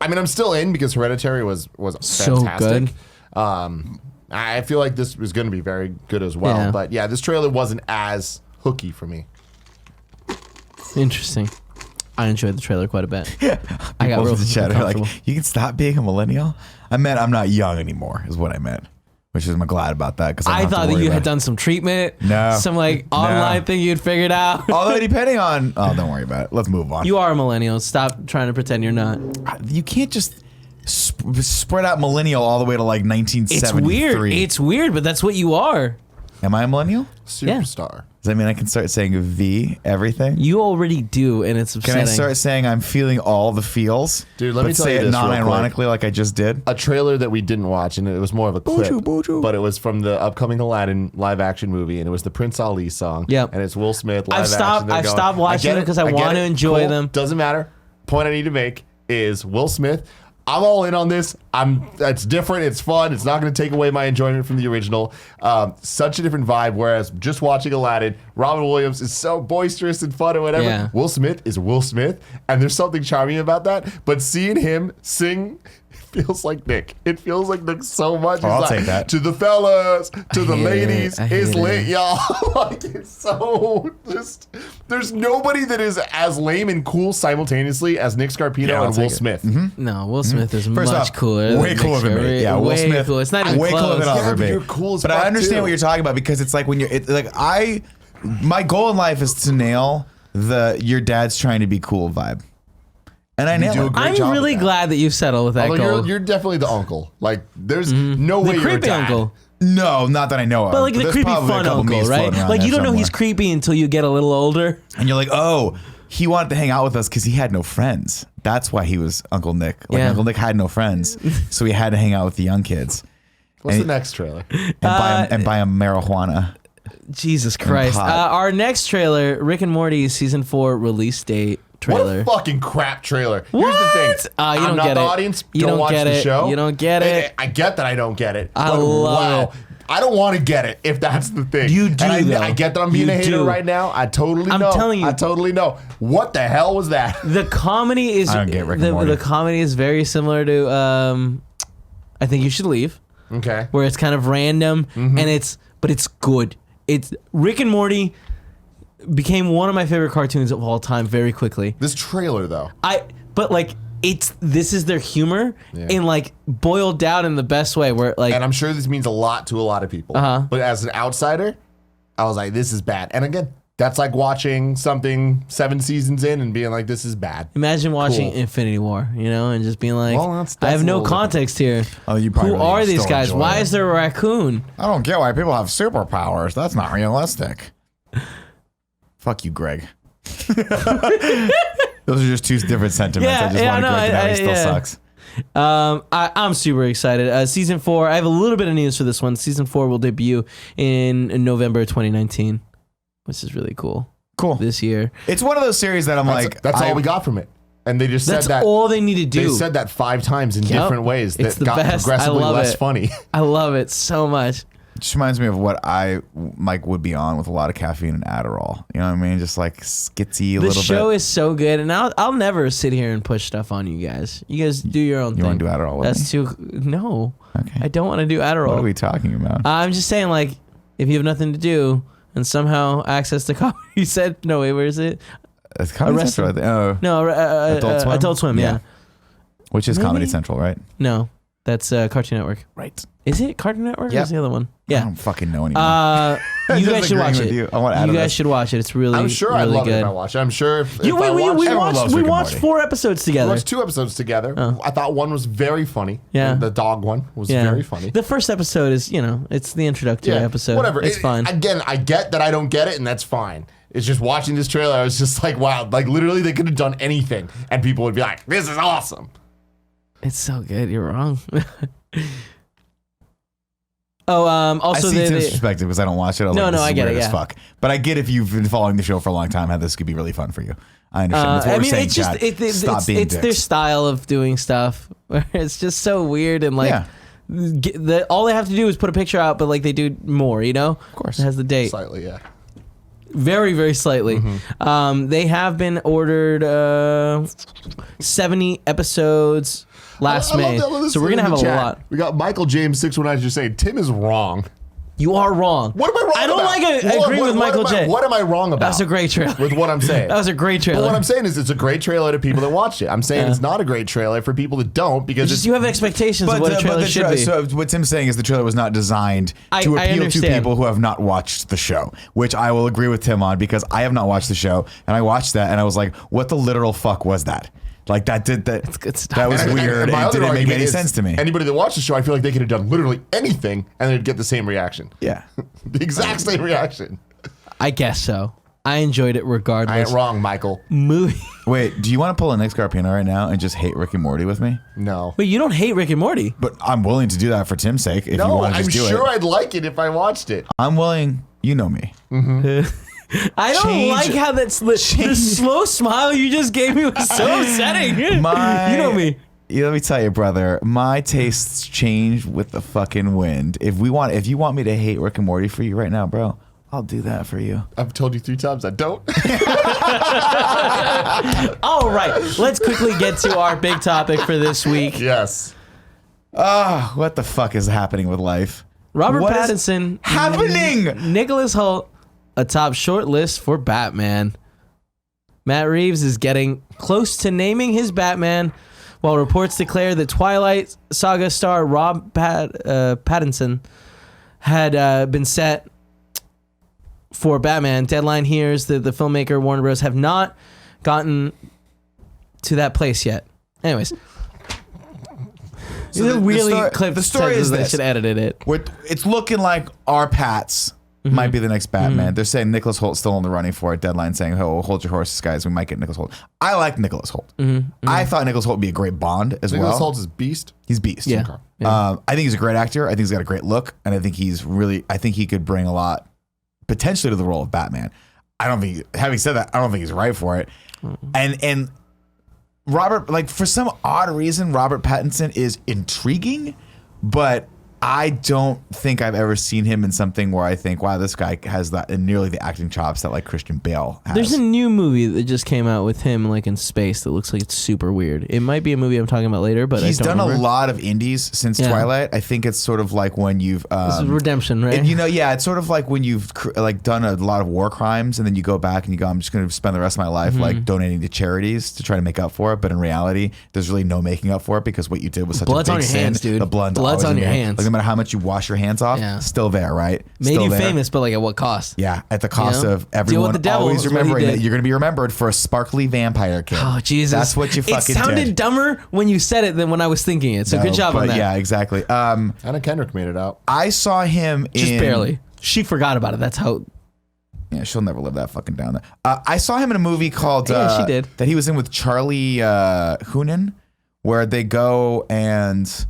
Speaker 3: I mean, I'm still in because Hereditary was
Speaker 1: So
Speaker 3: fantastic.
Speaker 1: good.
Speaker 3: I feel like this was going to be very good as well.
Speaker 1: Yeah.
Speaker 3: But yeah, this trailer wasn't as hooky for me.
Speaker 1: Interesting. I enjoyed the trailer quite a bit.
Speaker 2: I got real chat. Like,
Speaker 1: comfortable.
Speaker 2: you can stop being a millennial. I meant I'm not young anymore, is what I meant. Which is I'm glad about that because
Speaker 1: I thought that you had done some treatment, some like online thing you'd figured out.
Speaker 2: Although depending on, don't worry about it. Let's move on.
Speaker 1: You are a millennial. Stop trying to pretend you're not.
Speaker 2: You can't just spread out millennial all the way to like 1973.
Speaker 1: It's weird, but that's what you are.
Speaker 2: Am I a millennial?
Speaker 3: Superstar.
Speaker 2: Does that mean I can start saying V everything?
Speaker 1: You already do, and it's upsetting.
Speaker 2: Can I start saying I'm feeling all the feels?
Speaker 3: Dude, let me tell
Speaker 2: say
Speaker 3: you
Speaker 2: it
Speaker 3: this real
Speaker 2: non-ironically like I just did.
Speaker 3: A trailer that we didn't watch, and it was more of a clip, but it was from the upcoming Aladdin live-action movie, and it was the Prince Ali song.
Speaker 1: Yep.
Speaker 3: And it's Will Smith live
Speaker 1: I've stopped watching it because I want to enjoy them.
Speaker 3: Doesn't matter. Point I need to make is Will Smith. I'm all in on this. It's different. It's fun. It's not going to take away my enjoyment from the original. Such a different vibe. Whereas just watching Aladdin, Robin Williams is so boisterous and fun and whatever.
Speaker 1: Yeah.
Speaker 3: Will Smith is Will Smith, and there's something charming about that. But seeing him sing feels like Nick. It feels like Nick so much.
Speaker 2: I'll take that.
Speaker 3: To the fellas, to the ladies, it's lit,
Speaker 1: it.
Speaker 3: y'all. Like, it's so just. There's nobody that is as lame and cool simultaneously as Nick Scarpino and Will Smith.
Speaker 1: No, Will Smith is
Speaker 2: First
Speaker 1: much
Speaker 2: off,
Speaker 1: cooler.
Speaker 2: way cooler than me. Yeah, Will
Speaker 1: way
Speaker 2: Smith.
Speaker 1: Cool. It's not even
Speaker 2: way
Speaker 1: close.
Speaker 2: cooler than Oliver
Speaker 3: but
Speaker 2: me.
Speaker 3: you're cool as
Speaker 2: But
Speaker 3: fuck,
Speaker 2: I understand
Speaker 3: too.
Speaker 2: what you're talking about because it's like when my goal in life is to nail your dad's trying to be cool vibe. And I nail it.
Speaker 1: I'm really glad that you've settled with that
Speaker 3: Although
Speaker 1: goal.
Speaker 3: you're definitely the uncle. Like, there's no way
Speaker 1: The
Speaker 3: you're a
Speaker 1: creepy
Speaker 3: dad.
Speaker 1: uncle.
Speaker 2: No, not that I know of.
Speaker 1: But like the
Speaker 2: there's
Speaker 1: creepy
Speaker 2: probably a
Speaker 1: fun
Speaker 2: couple
Speaker 1: uncle,
Speaker 2: memes
Speaker 1: right?
Speaker 2: floating around
Speaker 1: Like you
Speaker 2: there
Speaker 1: don't know he's
Speaker 2: somewhere.
Speaker 1: creepy until you get a little older.
Speaker 2: And you're like, oh, he wanted to hang out with us because he had no friends. That's why he was Uncle Nick. Like
Speaker 1: Yeah.
Speaker 2: Uncle Nick had no friends, so he had to hang out with the young kids
Speaker 3: What's
Speaker 2: And-
Speaker 3: the next trailer?
Speaker 2: and buy him marijuana.
Speaker 1: Jesus Christ.
Speaker 2: pot.
Speaker 1: Our next trailer, Rick and Morty season 4 release date trailer.
Speaker 3: What a fucking crap trailer.
Speaker 1: What?
Speaker 3: Here's the thing.
Speaker 1: You don't
Speaker 3: I'm not
Speaker 1: get
Speaker 3: the
Speaker 1: it.
Speaker 3: audience.
Speaker 1: You don't
Speaker 3: watch
Speaker 1: get
Speaker 3: the
Speaker 1: it.
Speaker 3: show.
Speaker 1: You don't get it.
Speaker 3: I get that I don't get it.
Speaker 1: I
Speaker 3: but
Speaker 1: love it.
Speaker 3: I don't want to get it if that's the thing.
Speaker 1: You do,
Speaker 3: And
Speaker 1: though.
Speaker 3: I get that I'm being
Speaker 1: You
Speaker 3: a hater
Speaker 1: do.
Speaker 3: right now. I totally know.
Speaker 1: I'm telling you.
Speaker 3: I totally know. What the hell was that?
Speaker 1: The comedy is
Speaker 2: I don't get Rick and Morty.
Speaker 1: the comedy is very similar to I Think You Should Leave,
Speaker 3: Okay.
Speaker 1: where it's kind of random and it's good. It's Rick and Morty became one of my favorite cartoons of all time very quickly.
Speaker 3: This trailer, though.
Speaker 1: But like this is their humor and like boiled down in the best way where like
Speaker 3: And I'm sure this means a lot to a lot of people. But as an outsider, I was like, this is bad. And again, that's like watching something 7 seasons in and being like, this is bad.
Speaker 1: imagine watching
Speaker 3: Cool.
Speaker 1: Infinity War, and just being like,
Speaker 3: Well, that's
Speaker 1: I have
Speaker 3: a
Speaker 1: no
Speaker 3: little different.
Speaker 1: context here.
Speaker 2: Oh, you probably
Speaker 1: Who
Speaker 2: really
Speaker 1: are these
Speaker 2: still
Speaker 1: guys?
Speaker 2: enjoy
Speaker 1: Why
Speaker 2: it.
Speaker 1: is there a raccoon?
Speaker 2: I don't get why people have superpowers. That's not realistic. Fuck you, Greg. Those are just two different sentiments.
Speaker 1: Yeah,
Speaker 2: I just
Speaker 1: yeah,
Speaker 2: want
Speaker 1: no,
Speaker 2: Greg to know he
Speaker 1: I-
Speaker 2: still
Speaker 1: yeah.
Speaker 2: sucks.
Speaker 1: I'm super excited. Season 4, I have a little bit of news for this one. Season 4 will debut in November 2019, which is really cool.
Speaker 2: Cool.
Speaker 1: This year.
Speaker 2: It's one of those series that I'm like,
Speaker 3: That's all we got from it. And they just
Speaker 1: That's
Speaker 3: said that.
Speaker 1: all they need to do.
Speaker 3: They said that 5 times in different ways
Speaker 1: It's
Speaker 3: that
Speaker 1: the
Speaker 3: got
Speaker 1: best. I
Speaker 3: progressively
Speaker 1: love
Speaker 3: less
Speaker 1: it.
Speaker 3: funny.
Speaker 1: I love it so much.
Speaker 2: It just reminds me of what I would be on with a lot of caffeine and Adderall. You know what I mean? Just like skitsy a
Speaker 1: The
Speaker 2: little
Speaker 1: show
Speaker 2: bit.
Speaker 1: is so good, and I'll never sit here and push stuff on you guys. You guys do your own thing.
Speaker 2: You want to do Adderall with
Speaker 1: That's
Speaker 2: me?
Speaker 1: too. No,
Speaker 2: Okay.
Speaker 1: I don't want to do Adderall.
Speaker 2: What are we talking about?
Speaker 1: I'm just saying, like, if you have nothing to do and somehow access to comedy, you said no. Wait, where is it?
Speaker 2: It's Comedy
Speaker 1: Arrested-
Speaker 2: Central. I think. Oh,
Speaker 1: No,
Speaker 2: Adult Swim?
Speaker 1: Adult Swim. Yeah.
Speaker 2: which is Comedy
Speaker 1: Maybe?
Speaker 2: Central, right?
Speaker 1: No, that's Cartoon Network.
Speaker 2: Right.
Speaker 1: Is it Cartoon Network? Or
Speaker 2: Yep.
Speaker 1: is the other one?
Speaker 2: I
Speaker 1: Yeah.
Speaker 2: don't fucking know anymore.
Speaker 1: You guys
Speaker 2: Just
Speaker 1: should watch
Speaker 2: agreeing
Speaker 1: it.
Speaker 2: with you. I want out
Speaker 1: You
Speaker 2: of
Speaker 1: guys
Speaker 2: this.
Speaker 1: should watch it. It's really,
Speaker 3: I'm sure
Speaker 1: really
Speaker 3: I'd love
Speaker 1: good.
Speaker 3: it if I watched it. I'm sure if I
Speaker 2: Everyone loves
Speaker 1: we
Speaker 2: Rick and
Speaker 1: watched
Speaker 2: Morty.
Speaker 1: 4 episodes
Speaker 3: We
Speaker 1: together.
Speaker 3: watched 2 episodes together. I thought one was very funny.
Speaker 1: Yeah.
Speaker 3: The dog one was
Speaker 1: Yeah.
Speaker 3: very funny.
Speaker 1: The first episode is, it's the introductory episode.
Speaker 3: Whatever.
Speaker 1: It's fine.
Speaker 3: Again, I get that I don't get it, and that's fine. It's just watching this trailer, I was just like, wow, like literally they could have done anything, and people would be like, this is awesome.
Speaker 1: It's so good. You're wrong. Also
Speaker 2: I see Tim's perspective because I don't watch it. I was
Speaker 1: No,
Speaker 2: like,
Speaker 1: no,
Speaker 2: this
Speaker 1: I
Speaker 2: is
Speaker 1: get
Speaker 2: weird
Speaker 1: it,
Speaker 2: as
Speaker 1: yeah.
Speaker 2: fuck. But I get if you've been following the show for a long time how this could be really fun for you. I understand. That's what we're saying,
Speaker 1: it's just
Speaker 2: Chad. Stop being
Speaker 1: it's their
Speaker 2: dicks.
Speaker 1: style of doing stuff. Where it's just so weird and like all they have to do is put a picture out, but like they do more. Of
Speaker 2: course.
Speaker 1: it has the date.
Speaker 3: Slightly, yeah.
Speaker 1: Very, very slightly. They have been ordered 70 episodes last May.
Speaker 3: I love this
Speaker 1: So we're
Speaker 3: in
Speaker 1: gonna have
Speaker 3: the
Speaker 1: a
Speaker 3: chat.
Speaker 1: lot.
Speaker 3: We got Michael James 619 just saying Tim is wrong.
Speaker 1: You are wrong.
Speaker 3: What am I wrong
Speaker 1: I don't
Speaker 3: about?
Speaker 1: agree with Michael J.
Speaker 3: What am I wrong about?
Speaker 1: That's a great trailer.
Speaker 3: With what I'm saying.
Speaker 1: That was a great trailer.
Speaker 3: But what I'm saying is it's a great trailer to people that watched it. I'm saying it's not a great trailer for people that don't because
Speaker 1: you have expectations of what a trailer should be.
Speaker 2: So what Tim's saying is the trailer was not designed to appeal to people who have not watched the show, which I will agree with Tim on because I have not watched the show and I watched that and I was like, what the literal fuck was that? Like that was weird. It didn't make any sense to me.
Speaker 3: Anybody that watched the show, I feel like they could have done literally anything and they'd get the same reaction.
Speaker 2: Yeah.
Speaker 3: The exact same reaction.
Speaker 1: I guess so. I enjoyed it regardless.
Speaker 3: I ain't wrong, Michael.
Speaker 1: Movie.
Speaker 2: Wait, do you want to pull a Nick Scarpino right now and just hate Rick and Morty with me?
Speaker 3: No.
Speaker 1: Wait, you don't hate Rick and Morty?
Speaker 2: But I'm willing to do that for Tim's sake if you want to just do it.
Speaker 3: I'm sure I'd like it if I watched it.
Speaker 2: I'm willing. You know me.
Speaker 1: I don't like how the slow smile you just gave me was so upsetting. You know me.
Speaker 2: Let me tell you, brother, my tastes change with the fucking wind. If you want me to hate Rick and Morty for you right now, bro, I'll do that for you.
Speaker 3: I've told you 3 times I don't.
Speaker 1: All right, let's quickly get to our big topic for this week.
Speaker 3: Yes.
Speaker 2: What the fuck is happening with life?
Speaker 1: Robert Pattinson.
Speaker 2: Happening?
Speaker 1: Nicholas Hoult atop short list for Batman. Matt Reeves is getting close to naming his Batman, while reports declare that Twilight Saga star Rob Pattinson had been set for Batman. Deadline hears that the filmmaker Warner Bros. Have not gotten to that place yet. Anyways.
Speaker 2: So
Speaker 1: the story is this. I should edit it.
Speaker 2: It's looking like our Pats might be the next Batman. They're saying Nicholas Holt's still in the running for it. Deadline saying, "Oh, hold your horses, guys. We might get Nicholas Hoult." I like Nicholas Hoult. I thought Nicholas Hoult would be a great Bond as well.
Speaker 3: Nicholas Hoult is Beast.
Speaker 2: He's Beast.
Speaker 1: Yeah.
Speaker 3: Okay.
Speaker 2: I think he's a great actor. I think he's got a great look, and I think he could bring a lot potentially to the role of Batman. Having said that, I don't think he's right for it. And Robert, like for some odd reason, Robert Pattinson is intriguing, but I don't think I've ever seen him in something where I think, wow, this guy has that and nearly the acting chops that like Christian Bale has.
Speaker 1: There's a new movie that just came out with him like in space that looks like it's super weird. It might be a movie I'm talking about later, but
Speaker 2: he's
Speaker 1: I don't
Speaker 2: done
Speaker 1: remember.
Speaker 2: a lot of indies since Twilight. I think it's sort of like when you've
Speaker 1: this is Redemption, right?
Speaker 2: it's sort of like when you've like done a lot of war crimes and then you go back and you go, I'm just going to spend the rest of my life like donating to charities to try to make up for it. But in reality, there's really no making up for it because what you did was such
Speaker 1: Blood's
Speaker 2: a big
Speaker 1: on your
Speaker 2: sin.
Speaker 1: hands, dude.
Speaker 2: The blood's
Speaker 1: on your hands.
Speaker 2: Like no matter how much you wash your hands off, still there, right?
Speaker 1: Made
Speaker 2: still
Speaker 1: you
Speaker 2: there.
Speaker 1: famous, but like at what cost?
Speaker 2: Yeah, at the cost of
Speaker 1: Deal
Speaker 2: everyone
Speaker 1: with the devil
Speaker 2: always
Speaker 1: is what he
Speaker 2: remembering
Speaker 1: did.
Speaker 2: that you're going to be remembered for a sparkly vampire kid.
Speaker 1: Oh, Jesus.
Speaker 2: That's what you fucking did.
Speaker 1: It sounded dumber when you said it than when I was thinking it. So good job on that.
Speaker 2: Yeah, exactly.
Speaker 3: Anna Kendrick made it out.
Speaker 2: I saw him
Speaker 1: Just barely. She forgot about it. That's how...
Speaker 2: Yeah, she'll never live that fucking down. I saw him in a movie called...
Speaker 1: Yeah, she did.
Speaker 2: That he was in with Charlie Hunnam, where they go and...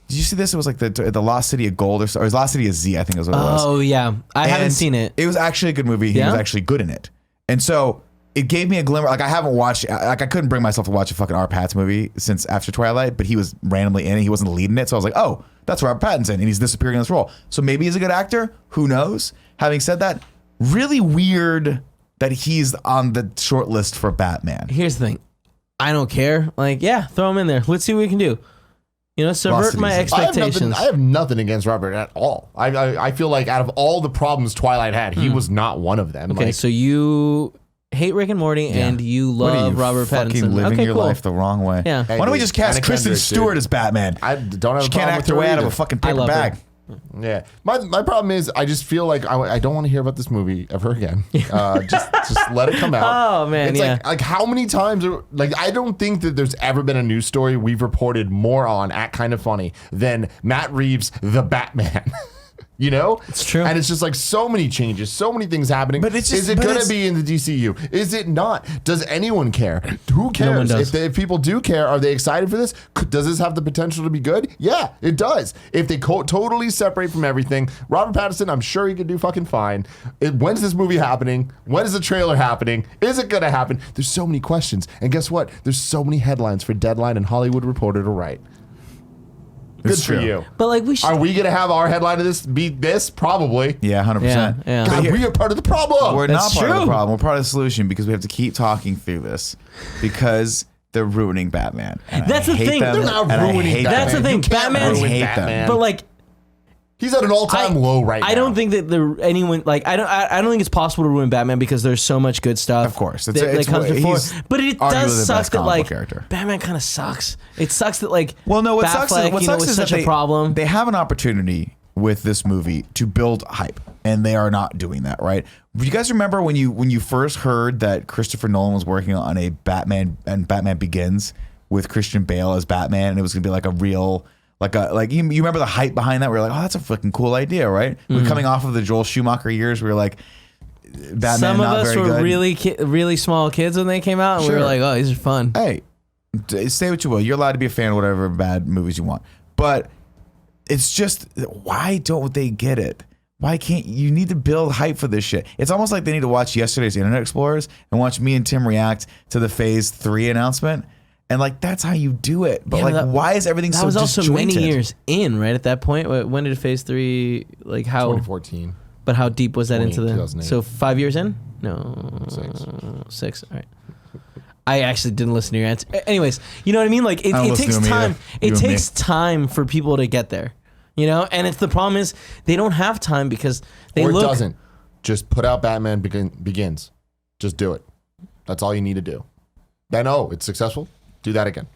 Speaker 2: Did you see this? It was like the Lost City of Gold or Lost City of Z, I think is what it was.
Speaker 1: Oh, yeah. I haven't seen it.
Speaker 2: It was actually a good movie. He was actually good in it. And so it gave me a glimmer. Like I haven't watched, like I couldn't bring myself to watch a fucking R. Pat's movie since after Twilight, but he was randomly in it. He wasn't leading it. So I was like, oh, that's Robert Pattinson. And he's disappearing in this role. So maybe he's a good actor. Who knows? Having said that, really weird that he's on the short list for Batman.
Speaker 1: Here's the thing. I don't care. Like, yeah, throw him in there. Let's see what we can do. You know, subvert my expectations.
Speaker 3: I have nothing against Robert at all. I feel like out of all the problems Twilight had, he was not one of them.
Speaker 1: Okay, so you hate Rick and Morty and you love Robert Pattinson.
Speaker 2: Living your life the wrong way.
Speaker 1: Yeah.
Speaker 2: Why don't we just cast Kristen Stewart as Batman?
Speaker 3: I don't have
Speaker 2: She
Speaker 3: a
Speaker 2: can't
Speaker 3: problem
Speaker 2: act her way out of a fucking paper bag.
Speaker 3: Yeah, my problem is I just feel like I don't want to hear about this movie ever again. Just let it come out.
Speaker 1: Oh man,
Speaker 3: it's
Speaker 1: yeah.
Speaker 3: like how many times I don't think that there's ever been a news story we've reported more on at Kind of Funny than Matt Reeves the Batman. You know,
Speaker 1: it's true,
Speaker 3: and it's just like so many changes, so many things happening. But is it gonna be in the DCU? Is it not? Does anyone care? Who cares?
Speaker 1: No one does.
Speaker 3: If people do care, are they excited for this? Does this have the potential to be good? Yeah, it does. If they totally separate from everything, Robert Pattinson, I'm sure he could do fucking fine. When's this movie happening? When is the trailer happening? Is it gonna happen? There's so many questions, and guess what? There's so many headlines for Deadline and Hollywood Reporter to write. Good for you.
Speaker 1: But like
Speaker 3: are we gonna have our headline of this be this? Probably.
Speaker 2: Yeah, 100%.
Speaker 1: Yeah.
Speaker 3: God, we are part of the problem.
Speaker 2: We're not part of the problem. We're part of the solution because we have to keep talking through this because they're ruining Batman. And
Speaker 1: That's
Speaker 2: I
Speaker 1: the
Speaker 2: hate
Speaker 1: thing.
Speaker 2: them,
Speaker 3: They're not
Speaker 2: and I
Speaker 3: ruining
Speaker 2: hate
Speaker 3: Batman.
Speaker 1: That's the thing.
Speaker 3: You can't
Speaker 1: Batman's
Speaker 3: ruin
Speaker 2: hate
Speaker 3: Batman.
Speaker 1: But like,
Speaker 3: He's at an all-time low right now.
Speaker 1: I don't think that anyone like I don't think it's possible to ruin Batman because there's so much good stuff.
Speaker 2: Of course,
Speaker 1: that comes before. But it does suck that like
Speaker 2: character.
Speaker 1: Batman kind of sucks. It sucks that like
Speaker 2: what
Speaker 1: Batfleck,
Speaker 2: sucks is
Speaker 1: such
Speaker 2: that
Speaker 1: a problem.
Speaker 2: They have an opportunity with this movie to build hype, and they are not doing that. Right? Do you guys remember when you first heard that Christopher Nolan was working on a Batman and Batman Begins with Christian Bale as Batman, and it was gonna be like a real. Like you remember the hype behind that? We were like, oh, that's a fucking cool idea, right? We're coming off of the Joel Schumacher years. We were like, Batman.
Speaker 1: Some of us were
Speaker 2: good.
Speaker 1: really small kids when they came out, and we were like, oh, these are fun.
Speaker 2: Hey, say what you will. You're allowed to be a fan of whatever bad movies you want, but it's just why don't they get it? Why can't you need to build hype for this shit? It's almost like they need to watch yesterday's Internet Explorers and watch me and Tim react to the Phase 3 announcement. And like that's how you do it, but why is everything so disjointed? That was also many years
Speaker 1: in, right? At that point, when did Phase 3 like how?
Speaker 3: 2014.
Speaker 1: But how deep was that into the?
Speaker 3: 2008.
Speaker 1: So 5 years in? No, 6. All right. I actually didn't listen to your answer. Anyways, you know what I mean? Like it takes time. It takes time for people to get there, you know. And it's the problem is they don't have time because they
Speaker 3: or it doesn't. Just put out Batman Begins. Just do it. That's all you need to do. Then it's successful. Do that again.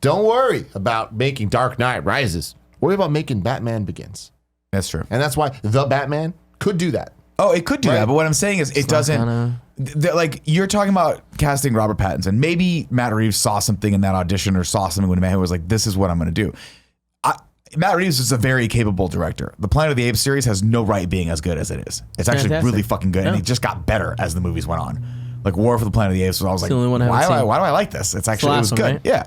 Speaker 3: Don't worry about making Dark Knight Rises. Worry about making Batman Begins.
Speaker 2: That's true.
Speaker 3: And that's why The Batman could do that.
Speaker 2: Oh, it could do that. But what I'm saying is it doesn't. Like you're talking about casting Robert Pattinson. Maybe Matt Reeves saw something in that audition or saw something when Matt was like, this is what I'm going to do. Matt Reeves is a very capable director. The Planet of the Apes series has no right being as good as it is. It's actually really fucking good. And it just got better as the movies went on. Like War for the Planet of the Apes, I was like, why do I like this? It was good. Right? Yeah.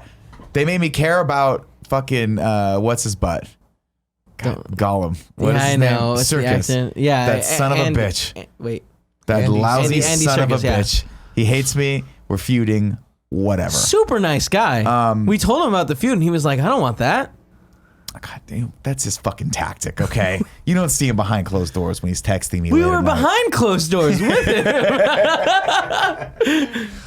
Speaker 2: They made me care about fucking, what's his butt? Gollum. What is his name? Circus.
Speaker 1: Yeah.
Speaker 2: That son of a bitch.
Speaker 1: Wait.
Speaker 2: That lousy son of a bitch. He hates me. We're feuding. Whatever.
Speaker 1: Super nice guy. We told him about the feud and he was like, I don't want that.
Speaker 2: God damn, that's his fucking tactic, okay? You don't see him behind closed doors when he's texting me.
Speaker 1: We were behind closed doors with him.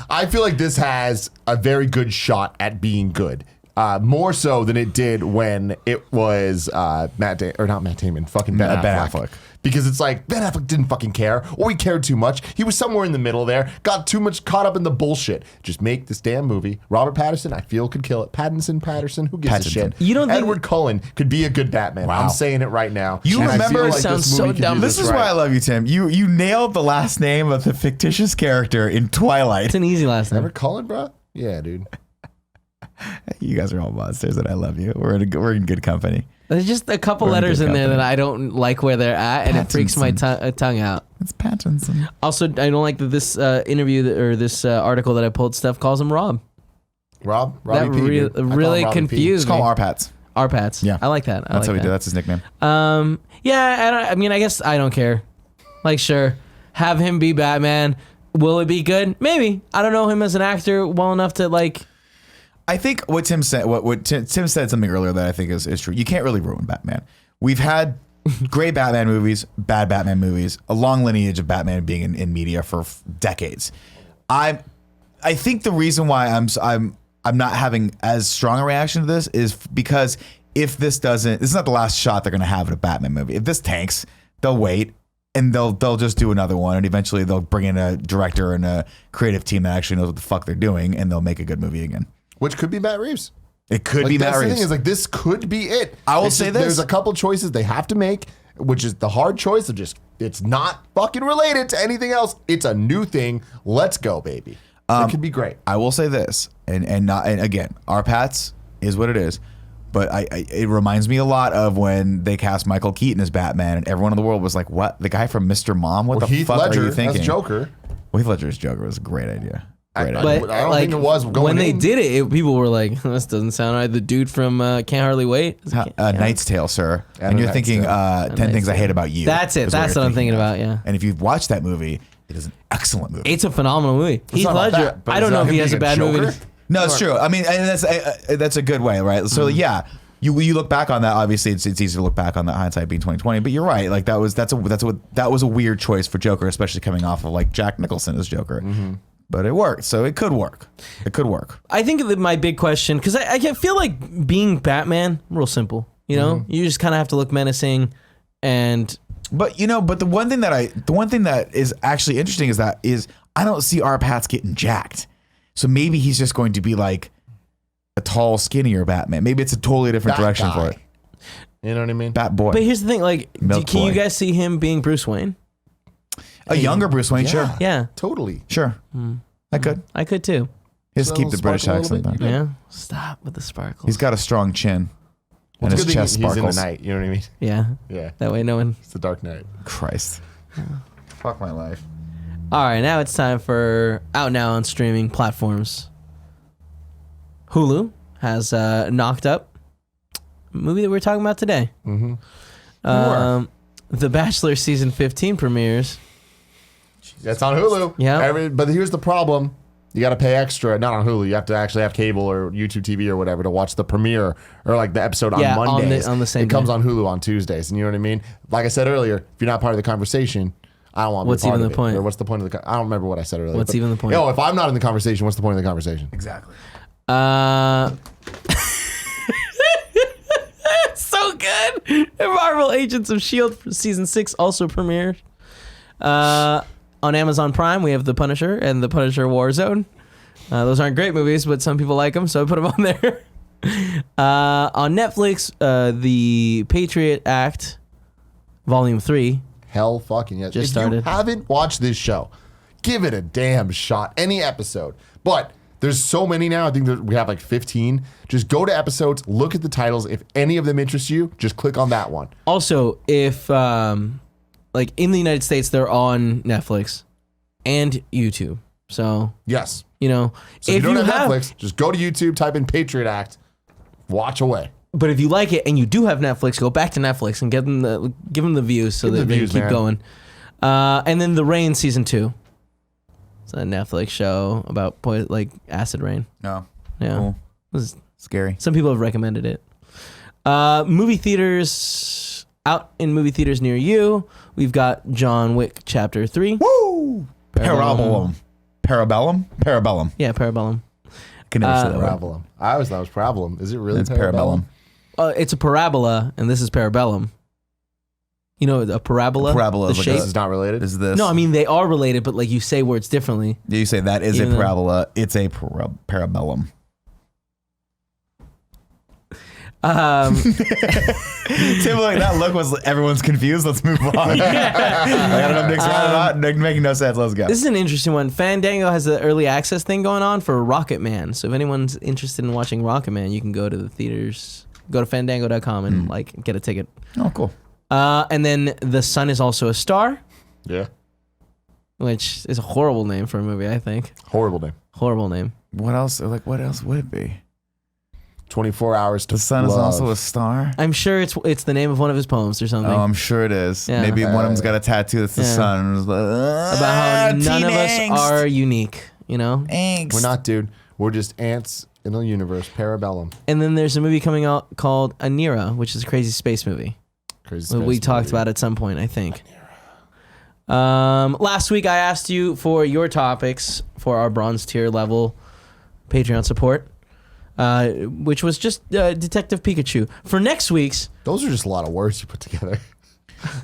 Speaker 3: I feel like this has a very good shot at being good. More so than it did when it was not Matt Damon, fucking Ben Affleck. Because it's like, Ben Affleck didn't fucking care, or he cared too much. He was somewhere in the middle there, got too much caught up in the bullshit. Just make this damn movie. Robert Pattinson, I feel, could kill it. Pattinson, who gives a shit?
Speaker 1: You don't think
Speaker 3: Edward Cullen could be a good Batman.
Speaker 2: Wow.
Speaker 3: I'm saying it right now.
Speaker 2: You remember,
Speaker 1: like sounds so dumb.
Speaker 2: This is why I love you, Tim. You nailed the last name of the fictitious character in Twilight.
Speaker 1: It's an easy last name.
Speaker 3: Edward Cullen, bro? Yeah, dude.
Speaker 2: You guys are all monsters, and I love you. We're in good company.
Speaker 1: There's just a couple letters in there that I don't like where they're at, and it freaks my tongue out.
Speaker 2: It's Pattinson.
Speaker 1: Also, I don't like that this interview or this article that I pulled, Steph calls him Rob.
Speaker 3: Robbie
Speaker 1: that
Speaker 3: P.
Speaker 1: really confused me.
Speaker 2: Call him Arpats.
Speaker 1: Arpats.
Speaker 2: Yeah.
Speaker 1: I like that.
Speaker 2: That's how we do. That's his nickname.
Speaker 1: Yeah, I mean, I guess I don't care. Like, sure. Have him be Batman. Will it be good? Maybe. I don't know him as an actor well enough to like...
Speaker 2: I think what Tim said, Tim said something earlier that I think is true. You can't really ruin Batman. We've had great Batman movies, bad Batman movies, a long lineage of Batman being in media for decades. I think the reason why I'm not having as strong a reaction to this is because if this is not the last shot they're going to have at a Batman movie. If this tanks, they'll wait and they'll just do another one, and eventually they'll bring in a director and a creative team that actually knows what the fuck they're doing, and they'll make a good movie again.
Speaker 3: Which could be Matt Reeves.
Speaker 2: It could be Matt Reeves.
Speaker 3: The thing is, like, this could be it.
Speaker 2: I will say this.
Speaker 3: There's a couple choices they have to make, which is the hard choice of just, it's not fucking related to anything else. It's a new thing. Let's go, baby. It could be great.
Speaker 2: I will say this, and again, Arpats is what it is, but it reminds me a lot of when they cast Michael Keaton as Batman, and everyone in the world was like, what? The guy from Mr. Mom? What the
Speaker 3: Heath
Speaker 2: fuck
Speaker 3: Ledger
Speaker 2: are you thinking?
Speaker 3: as Joker.
Speaker 2: Well, Heath Ledger as Joker was a great idea.
Speaker 3: But I don't think it was going
Speaker 1: when they did it, people were like, "This doesn't sound right." The dude from Can't Hardly Wait,
Speaker 2: Knight's Tale, sir, and you're thinking 10 Things I Hate About You.
Speaker 1: That's it. That's what I'm thinking about. Yeah.
Speaker 2: And if you've watched that movie, it is an excellent movie.
Speaker 1: It's a phenomenal movie. Heath Ledger. I don't know if he has a bad movie.
Speaker 2: No, it's true. I mean, and that's a good way, right? So yeah. You look back on that. Obviously, it's easy to look back on that, hindsight being 2020. But you're right. Like that was a weird choice for Joker, especially coming off of like Jack Nicholson as Joker. Mm-hmm. But it worked, so it could work. I think that my big question, because I feel like being Batman, real simple. You know, you just kind of have to look menacing, But the one thing that is actually interesting is I don't see our Pats getting jacked. So maybe he's just going to be like a tall, skinnier Batman. Maybe it's a totally different direction for it.
Speaker 3: You know what I mean?
Speaker 2: Bat boy.
Speaker 1: But here's the thing, like, can you guys see him being Bruce Wayne?
Speaker 2: A younger Bruce Wayne, sure.
Speaker 1: Yeah.
Speaker 3: Totally.
Speaker 2: Sure. I could
Speaker 1: too.
Speaker 2: Just keep the British accent though.
Speaker 1: Yeah. Stop with the sparkles.
Speaker 2: He's got a strong chin. And his chest sparkles.
Speaker 3: He's in the night, you know what I mean?
Speaker 1: Yeah.
Speaker 3: Yeah.
Speaker 1: That way no one...
Speaker 3: It's the Dark Knight.
Speaker 2: Christ. Fuck my life.
Speaker 1: All right, now it's time for out now on streaming platforms. Hulu has knocked up a movie that we're talking about today. The Bachelor season 15 premieres.
Speaker 3: That's on Hulu.
Speaker 1: Yeah.
Speaker 3: But here's the problem. You got to pay extra. Not on Hulu. You have to actually have cable or YouTube TV or whatever to watch the premiere or like the episode on Mondays.
Speaker 1: On the same
Speaker 3: It comes
Speaker 1: day.
Speaker 3: on Hulu on Tuesdays. And you know what I mean? Like I said earlier, if you're not part of the conversation, I don't want to be part of it.
Speaker 1: Point?
Speaker 3: Or what's the point of the I don't remember what I said earlier.
Speaker 1: What's even the point?
Speaker 3: If I'm not in the conversation, what's the point of the conversation?
Speaker 2: Exactly.
Speaker 1: So good. Marvel Agents of S.H.I.E.L.D. season 6 also premiered. On Amazon Prime, we have The Punisher and The Punisher Warzone. Those aren't great movies, but some people like them, so I put them on there. On Netflix, The Patriot Act, Volume 3.
Speaker 3: Hell fucking yes.
Speaker 1: Just
Speaker 3: if
Speaker 1: started.
Speaker 3: you haven't watched this show, give it a damn shot. Any episode. But there's so many now. I think that we have like 15. Just go to episodes, look at the titles. If any of them interest you, just click on that one.
Speaker 1: Also, if like in the United States, they're on Netflix and YouTube. So
Speaker 3: Yes.
Speaker 1: So
Speaker 3: if you don't have Netflix, just go to YouTube, type in Patriot Act, watch away.
Speaker 1: But if you like it and you do have Netflix, go back to Netflix and give them the views so that they can keep going. And then The Rain season 2. It's a Netflix show about like acid rain.
Speaker 2: No.
Speaker 1: Yeah.
Speaker 2: Cool.
Speaker 1: It was
Speaker 2: scary.
Speaker 1: Some people have recommended it. Movie theaters, out in movie theaters near you, we've got John Wick Chapter 3.
Speaker 2: Woo! Parabellum. Yeah,
Speaker 1: Parabellum.
Speaker 2: Can never say that word.
Speaker 3: Parabellum. I always thought it was Parabellum. Is it really
Speaker 2: It's
Speaker 3: Parabellum?
Speaker 1: It's a parabola, and this is Parabellum. You know, a parabola?
Speaker 2: Parabola
Speaker 1: the
Speaker 2: is like
Speaker 1: shape?
Speaker 3: This is not related?
Speaker 2: Is this?
Speaker 1: No, I mean, they are related, but like you say words differently.
Speaker 2: Yeah, you say that is a parabola. It's a parabellum. Tim, like that look was everyone's confused. Let's move on. I don't know if Nick's right or not. Nick making no sense. Let's go.
Speaker 1: This is an interesting one. Fandango has the early access thing going on for Rocket Man. So if anyone's interested in watching Rocket Man, you can go to the theaters, go to fandango.com and like get a ticket.
Speaker 2: Oh, cool.
Speaker 1: And then The Sun is Also a Star.
Speaker 3: Yeah.
Speaker 1: Which is a horrible name for a movie, I think.
Speaker 3: Horrible name.
Speaker 1: Horrible name.
Speaker 2: What else? Like, what else would it be?
Speaker 3: 24 Hours to
Speaker 2: The Sun is
Speaker 3: Love.
Speaker 2: Also a Star.
Speaker 1: I'm sure it's the name of one of his poems or something.
Speaker 2: Oh, I'm sure it is.
Speaker 1: Yeah.
Speaker 2: Maybe one of them's got a tattoo that's the sun.
Speaker 1: About how none of us are unique, you know?
Speaker 2: Angst.
Speaker 3: We're not, dude. We're just ants in the universe. Parabellum.
Speaker 1: And then there's a movie coming out called Anira, which is a crazy space movie.
Speaker 3: Crazy space
Speaker 1: We talked
Speaker 3: movie.
Speaker 1: about at some point, I think. Last week I asked you for your topics for our bronze tier level Patreon support, which was just Detective Pikachu. For next week's,
Speaker 3: Those are just a lot of words you put together.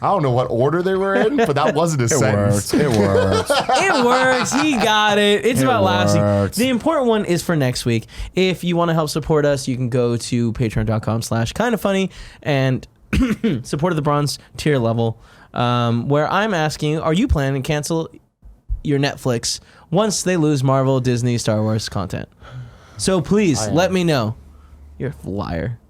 Speaker 3: I don't know what order they were in, but that wasn't a sentence.
Speaker 2: It works.
Speaker 1: it works. He got it. It's about last week. The important one is for next week. If you want to help support us, you can go to patreon.com/kindafunny and support at the bronze tier level, where I'm asking, are you planning to cancel your Netflix once they lose Marvel, Disney, Star Wars content? So please let me know. You're a liar.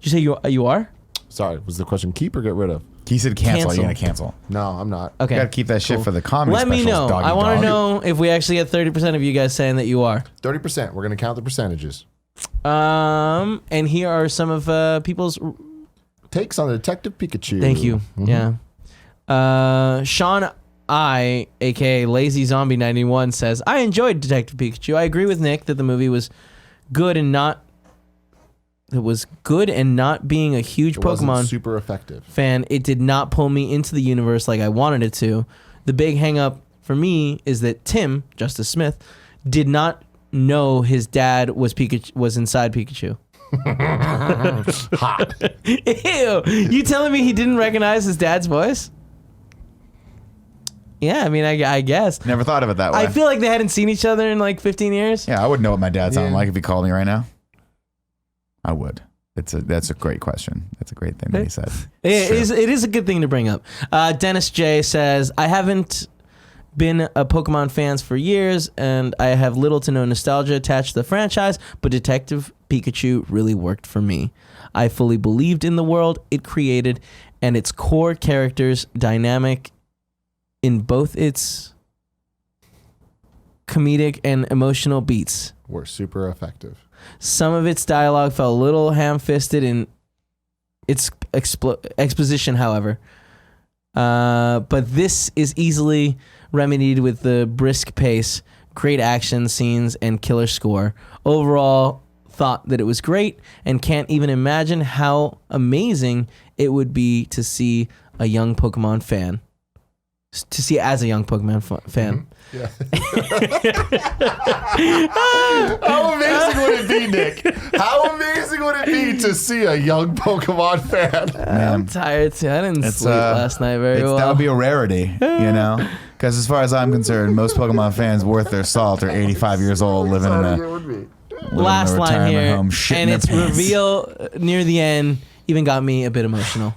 Speaker 1: Did you say you are?
Speaker 3: Sorry, was the question keep or get rid of?
Speaker 2: He said cancel.
Speaker 1: Cancel.
Speaker 2: You're going to cancel.
Speaker 3: No, I'm not.
Speaker 1: Okay.
Speaker 2: You got to keep that shit for the comedy
Speaker 1: Let me
Speaker 2: specials,
Speaker 1: know.
Speaker 2: doggy
Speaker 1: I want to
Speaker 2: dog.
Speaker 1: know if we actually get 30% of you guys saying that you are.
Speaker 3: 30%. We're going to count the percentages.
Speaker 1: And here are some of people's
Speaker 3: Takes on Detective Pikachu.
Speaker 1: Thank you.
Speaker 3: Mhm.
Speaker 1: Yeah. Sean I, aka Lazy Zombie 91, says, I enjoyed Detective Pikachu. I agree with Nick that the movie was good and not being a huge
Speaker 3: It wasn't
Speaker 1: Pokemon
Speaker 3: super effective.
Speaker 1: fan. It did not pull me into the universe like I wanted it to. The big hang up for me is that Tim, Justice Smith, did not know his dad was inside Pikachu.
Speaker 3: Hot.
Speaker 1: Ew. You telling me he didn't recognize his dad's voice? Yeah, I mean, I guess.
Speaker 2: Never thought of it that way.
Speaker 1: I feel like they hadn't seen each other in like 15 years.
Speaker 2: Yeah, I wouldn't know what my dad sounded like if he called me right now. I would. That's a great question. That's a great thing that he said.
Speaker 1: It is a good thing to bring up. Dennis J says, I haven't been a Pokemon fan for years, and I have little to no nostalgia attached to the franchise, but Detective Pikachu really worked for me. I fully believed in the world it created and its core characters dynamic in both its comedic and emotional beats.
Speaker 3: Were super effective.
Speaker 1: Some of its dialogue felt a little ham-fisted in its exposition, however. But this is easily remedied with the brisk pace, great action scenes, and killer score. Overall, thought that it was great and can't even imagine how amazing it would be to see a young Pokemon fan. To see as a young Pokemon fan.
Speaker 3: Yeah. How amazing would it be, Nick? How amazing would it be to see a young Pokemon fan?
Speaker 1: I'm tired too. I didn't sleep last night very well.
Speaker 2: That would be a rarity, you know? Because as far as I'm concerned, most Pokemon fans worth their salt are 85 years old living in a
Speaker 1: last line here,
Speaker 2: home,
Speaker 1: and its reveal near the end even got me a bit emotional.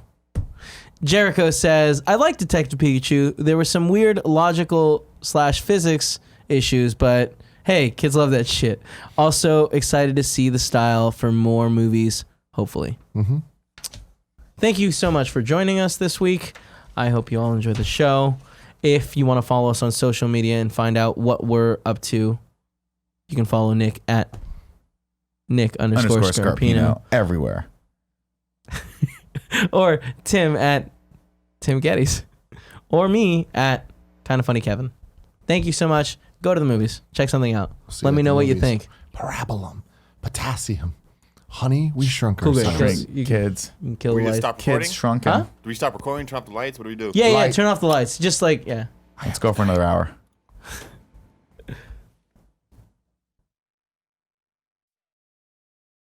Speaker 1: Jericho says, I like Detective Pikachu. There were some weird logical/physics issues, but hey, kids love that shit. Also excited to see the style for more movies, hopefully. Mm-hmm. Thank you so much for joining us this week. I hope you all enjoyed the show. If you want to follow us on social media and find out what we're up to, you can follow Nick at Nick_Scarpino
Speaker 2: everywhere.
Speaker 1: Or Tim at Tim Gettys. Or me at Kinda Funny Kevin. Thank you so much. Go to the movies. Check something out. Let me know what you think.
Speaker 3: Parabolum, potassium. Honey, we shrunk
Speaker 1: Cool,
Speaker 3: ourselves.
Speaker 2: Kids.
Speaker 1: You can kill
Speaker 7: We
Speaker 1: the
Speaker 7: just
Speaker 1: lights.
Speaker 7: stop recording?
Speaker 2: Kids shrunken.
Speaker 1: Huh?
Speaker 7: Do we stop recording? Turn off the lights? What do we do?
Speaker 1: Yeah,
Speaker 3: Light.
Speaker 1: turn off the lights. Just like, yeah.
Speaker 2: Let's go for another hour.